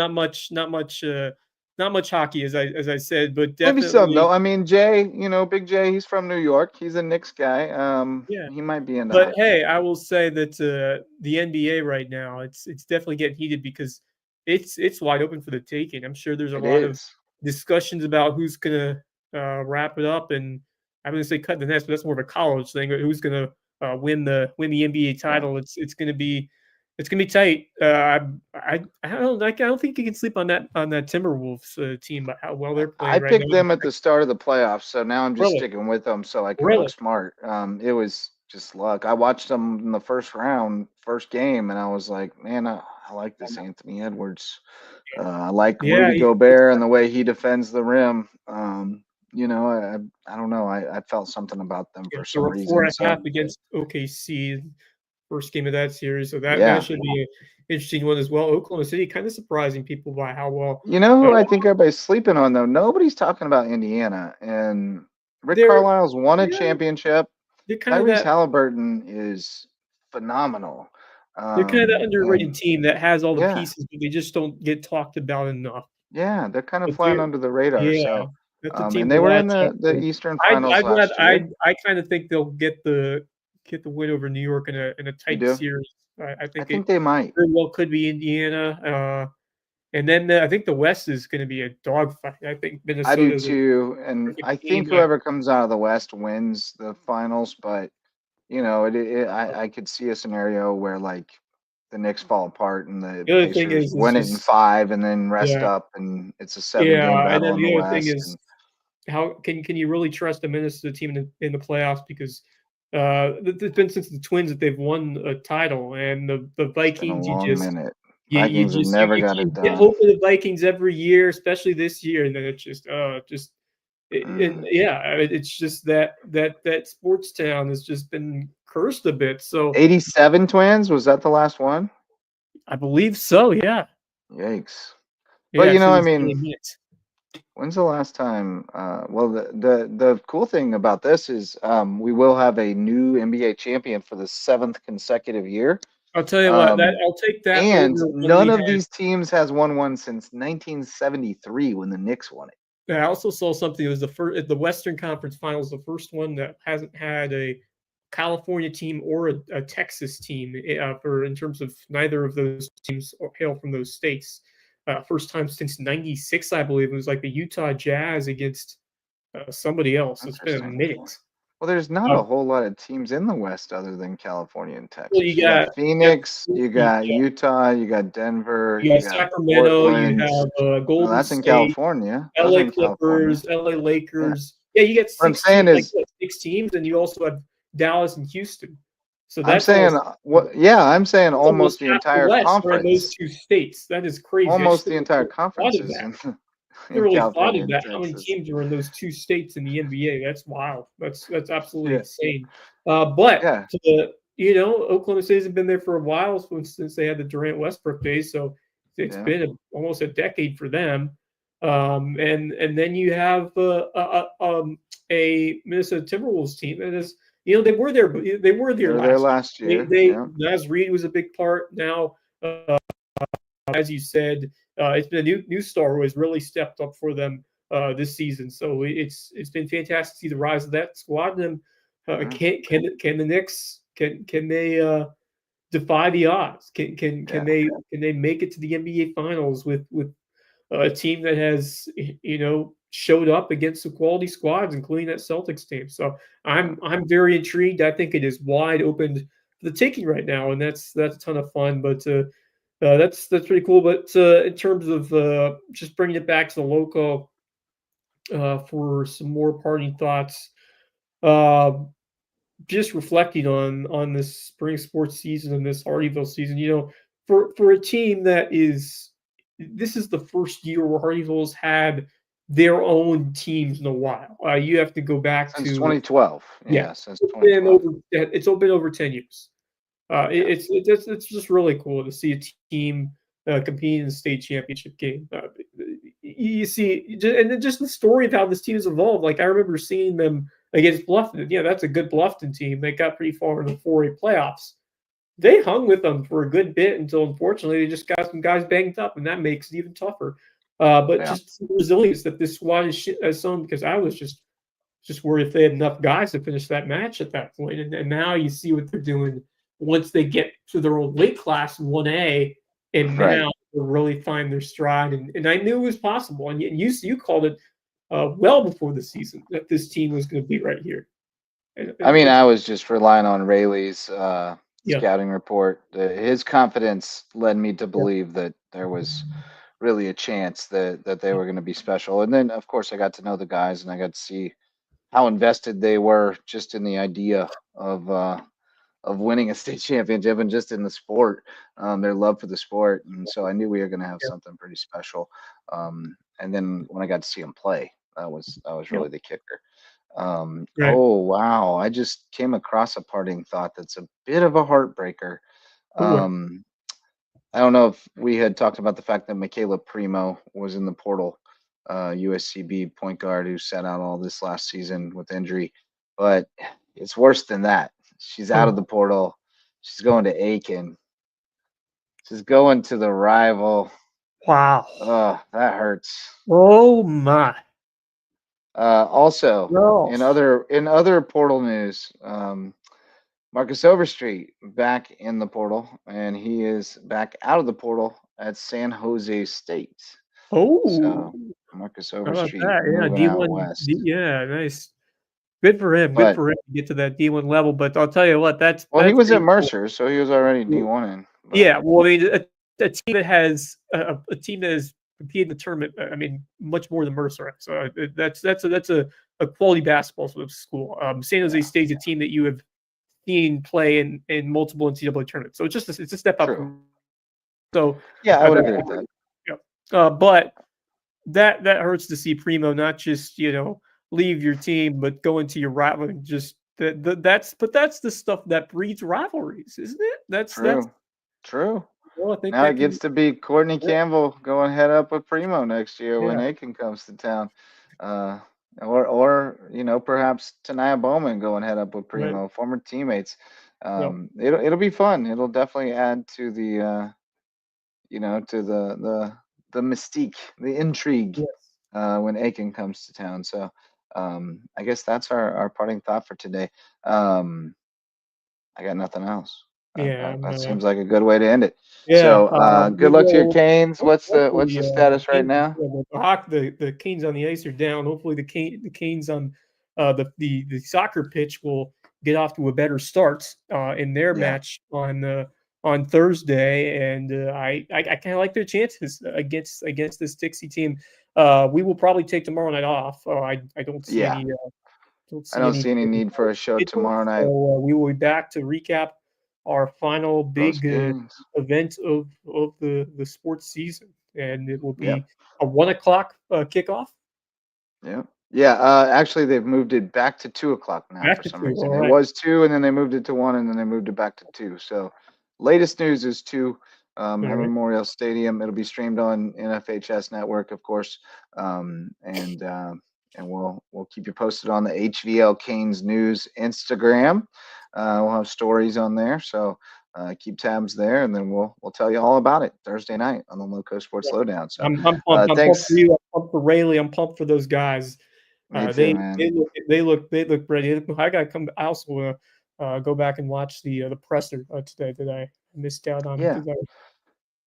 Not much hockey, as I said, but definitely maybe some. No, I mean Jay. Big Jay. He's from New York. He's a Knicks guy. He might be into. But hockey. Hey, I will say that the NBA right now, it's definitely getting heated, because it's wide open for the taking. I'm sure there's a lot of discussions about who's gonna wrap it up, and I'm going to say cut the nest, but that's more of a college thing. Who's going to win the NBA title? It's going to be tight. I don't think you can sleep on that Timberwolves team, but how well they're playing. I picked them at the start of the playoffs, so now I'm just sticking with them so I can look smart. It was just luck. I watched them in the first game, and I was like, man, I like this Anthony Edwards. I like Rudy Gobert and the way he defends the rim. I don't know. I felt something about them for some reason. 4.5 against OKC, first game of that series. So that should be an interesting one as well. Oklahoma City kind of surprising people by how well. Who I think everybody's sleeping on, though? Nobody's talking about Indiana. And Rick Carlisle's won a championship. Tyrese Halliburton is phenomenal. They're kind of the underrated team that has all the pieces, but they just don't get talked about enough. Yeah, they're kind of flying under the radar. So. And they were in the Eastern Finals last year. I kind of think they'll get the win over New York in a tight series. I think they might. Very well could be Indiana. And then I think the West is going to be a dogfight. I think Minnesota. I do too, and I think whoever comes out of the West wins the finals. But I could see a scenario where like the Knicks fall apart and the The other thing Pacers is win it in just 5 and then rest yeah, up and it's a 7-game yeah, and battle then in the the other thing West. is how can you really trust a Minnesota team in the playoffs because it's been since the Twins that they've won a title, and the It's been a Vikings long minute. you Vikings have just never got it you get done. hope for the Vikings every year, especially this year, and then it's just it's just that sports town has just been cursed a bit. So 87 Twins, was that the last one? I believe so. Yeah. Yikes. Yeah. But So I it's been mean, a minute. when's the last time? Well, the cool thing about this is we will have a new NBA champion for the 7th consecutive year. I'll tell you what, I'll take that And over when none we of had. these teams has won one since 1973 when the Knicks won it. I also saw something. It was the Western Conference Finals, the first one that hasn't had a California team or a Texas team in terms of neither of those teams hail from those states. First time since '96, I believe. It was like the Utah Jazz against somebody else. It's been a Interesting. minute. Well, there's not a whole lot of teams in the West other than California and Texas. Well, you got Phoenix, you got Utah, you got Denver, you got Sacramento, Portland. you have Golden that's in State, California. LA Clippers, LA Lakers. Yeah, you get what I'm six saying teams, is, 6 teams, and you also have Dallas and Houston. So I'm that's saying I'm saying almost the half entire West are in conference. those 2 states. That is crazy. Almost the entire conference is in really California thought of and that. Texas. How many teams are in those 2 states in the NBA? That's wild. That's absolutely insane. But Oklahoma City hasn't been there for a while since they had the Durant Westbrook days. So it's been almost a decade for them. And then you have a Minnesota Timberwolves team that is, they were there. They were there last year. Naz Reid was a big part. Now, as you said, it's been a new star who has really stepped up for them this season. So it's been fantastic to see the rise of that squad. And can the Knicks can they defy the odds? Can they make it to the NBA Finals with a team that has showed up against the quality squads, including that Celtics team? So I'm very intrigued. I think it is wide open for the taking right now, and that's a ton of fun. But that's pretty cool. But in terms of just bringing it back to the Lowco for some more parting thoughts, just reflecting on this spring sports season and this Hardeeville season, for a team this is the first year where Hardeeville's had their own teams in a while. You have to go back since to 2012. Since 2012. It's been over 10 years. It's just really cool to see a team compete in the state championship game. You see, and then just the story of how this team has evolved. Like I remember seeing them against Bluffton. Yeah, that's a good Bluffton team. They got pretty far in the 4A playoffs. They hung with them for a good bit until, unfortunately, they just got some guys banged up, and that makes it even tougher. But just the resilience that this squad has shown, because I was just worried if they had enough guys to finish that match at that point. And now you see what they're doing once they get to their own weight class in 1A, and now they really find their stride. And I knew it was possible. And you called it well before the season that this team was going to be right here. I was just relying on Rayleigh's scouting report. His confidence led me to believe that there was really a chance that they were going to be special. And then, of course, I got to know the guys and I got to see how invested they were just in the idea of winning a state championship and just in the sport, their love for the sport. And so I knew we were going to have something pretty special. And then when I got to see them play, that was really the kicker. Oh, wow. I just came across a parting thought that's a bit of a heartbreaker. I don't know if we had talked about the fact that Michaela Primo was in the portal, USCB point guard who sat out all this last season with injury, but it's worse than that. She's out of the portal. She's going to Aiken. She's going to the rival. Wow. Oh, that hurts. Oh my. Also, in other portal news, Marcus Overstreet back in the portal, and he is back out of the portal at San Jose State. Oh, so Marcus Overstreet yeah, moving out west. Yeah, nice. Good for him. Good But for him to get to that D1 level. But I'll tell you what, that's well, he was at pretty cool. Mercer, so he was already D1 in. But Yeah, well, I mean, a team that has a team that has competed in the tournament. I mean, much more than Mercer. So that's a quality basketball school. San Jose State's a team that you have seen play in multiple NCAA tournaments. So it's a step up. true. So Yeah, I would agree with that. yeah, but that hurts to see Primo not just leave your team, but go into your rival. And just that's the stuff that breeds rivalries, isn't it? That's True. well, I think Now that it gets to be Courtney Campbell going head up with Primo next year when Yeah. Aiken comes to town. Or perhaps Tanaya Bowman going head up with Primo, former teammates. It'll be fun. It'll definitely add to the to the mystique, the intrigue Yes. when Aiken comes to town. So I guess that's our parting thought for today. I got nothing else. Yeah, That seems like a good way to end it. Yeah, So good luck to your Canes. What's the hopefully, status right now? The Canes on the ice are down. Hopefully, the Canes on the soccer pitch will get off to a better start in their match on Thursday, and I kind of like their chances against this Dixie team. We will probably take tomorrow night off. I don't see any. I don't see any need for a show tomorrow night. So we will be back to recap our final big event of the sports season, and it will be a 1 o'clock kickoff. Yeah. Actually, they've moved it back to 2 o'clock now for some reason. It was 2, and then they moved it to 1, and then they moved it back to 2. So latest news is 2. At Memorial Stadium. It'll be streamed on NFHS Network, of course, and we'll keep you posted on the HVL Canes News Instagram. We'll have stories on there, so keep tabs there, and then we'll tell you all about it Thursday night on the LowcoSports Lowdown. So I'm pumped. I'm pumped for you. I'm pumped for Ryle. I'm pumped for those guys. Me too, man. They look ready. I gotta come. I also go back and watch the presser today that I missed out on.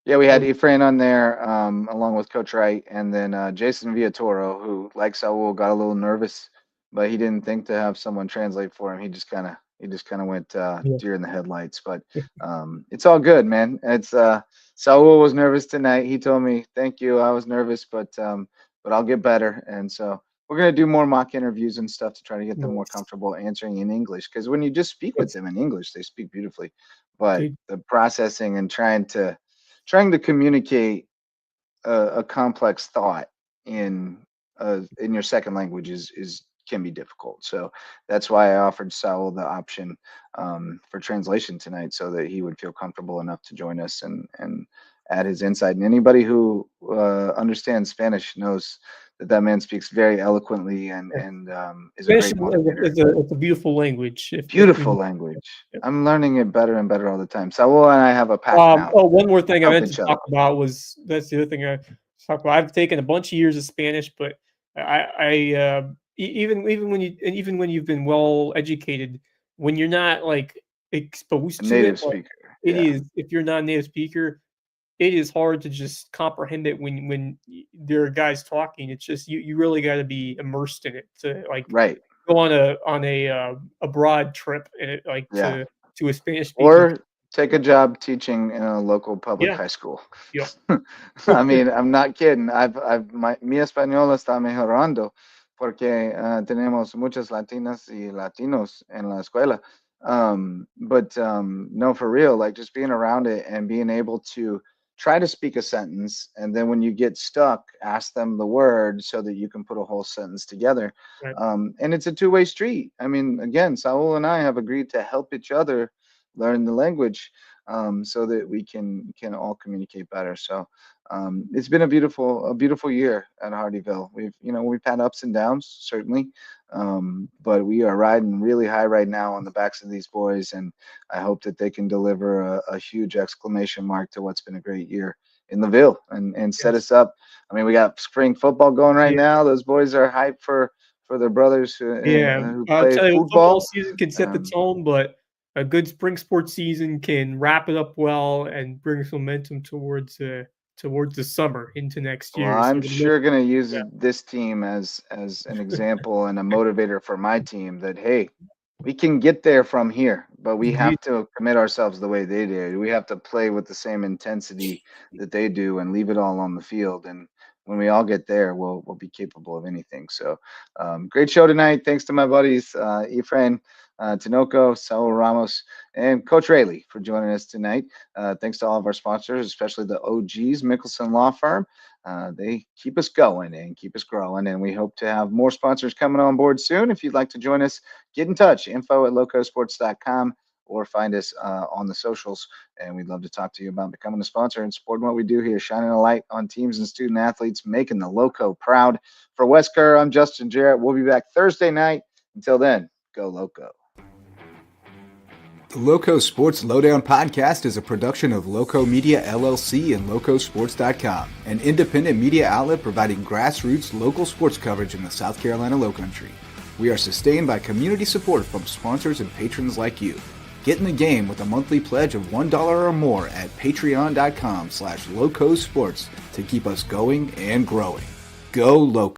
Yeah, we had Efrain on there along with Coach Wright, and then Jason Villatoro, who, like Saul, got a little nervous, but he didn't think to have someone translate for him. He just kind of went deer in the headlights. But it's all good, man. It's Saul was nervous tonight. He told me, "Thank you, I was nervous, but I'll get better." And so we're gonna do more mock interviews and stuff to try to get them more comfortable answering in English, because when you just speak with them in English, they speak beautifully. But the processing and trying to communicate a complex thought in your second language can be difficult. So that's why I offered Saul the option for translation tonight, so that he would feel comfortable enough to join us and add his insight. And anybody who understands Spanish knows that man speaks very eloquently and is a great motivator. It's a beautiful language. Beautiful language. I'm learning it better and better all the time. Saul and I have a pact now. Oh, one more thing I meant to talk about that's the other thing I talk about. I've taken a bunch of years of Spanish, but I even when you've been well educated, when you're not like exposed to native speaker, it is, if you're not a native speaker, it is hard to just comprehend it when there are guys talking. It's just you really got to be immersed in it to go on a broad trip in it, to a Spanish speaking. Or take a job teaching in a local public high school. I mean, I'm not kidding. Mi español está mejorando porque tenemos muchas latinas y latinos en la escuela. But no, for real, like just being around it and being able to try to speak a sentence, and then when you get stuck, ask them the word so that you can put a whole sentence together. And it's a two-way street. I mean, again, Saul and I have agreed to help each other learn the language so that we can all communicate better. So it's been a beautiful year at Hardeeville. We've had ups and downs, certainly, but we are riding really high right now on the backs of these boys, and I hope that they can deliver a huge exclamation mark to what's been a great year in the Ville and set us up. I mean, we got spring football going right now. Those boys are hyped for their brothers who play football. Season can set the tone, but a good spring sports season can wrap it up well and bring some momentum towards towards the summer into next year. Well, So I'm the sure going to use yeah. this team as an example and a motivator for my team that, hey, we can get there from here, but we have to commit ourselves the way they did. We have to play with the same intensity that they do and leave it all on the field. And when we all get there, we'll be capable of anything. So great show tonight. Thanks to my buddies, Efrain, Tinoco, Saul Ramos, and Coach Rayleigh for joining us tonight. Thanks to all of our sponsors, especially the OGs, Mickelson Law Firm. They keep us going and keep us growing, and we hope to have more sponsors coming on board soon. If you'd like to join us, get in touch, info@LowcoSports.com, or find us on the socials, and we'd love to talk to you about becoming a sponsor and supporting what we do here, shining a light on teams and student athletes, making the Lowco proud. For Wes Kerr, I'm Justin Jarrett. We'll be back Thursday night. Until then, go Lowco. The Lowco Sports Lowdown podcast is a production of Lowco Media LLC and LowcoSports.com, an independent media outlet providing grassroots local sports coverage in the South Carolina Lowcountry. We are sustained by community support from sponsors and patrons like you. Get in the game with a monthly pledge of $1 or more at patreon.com/LowcoSports to keep us going and growing. Go Lowco.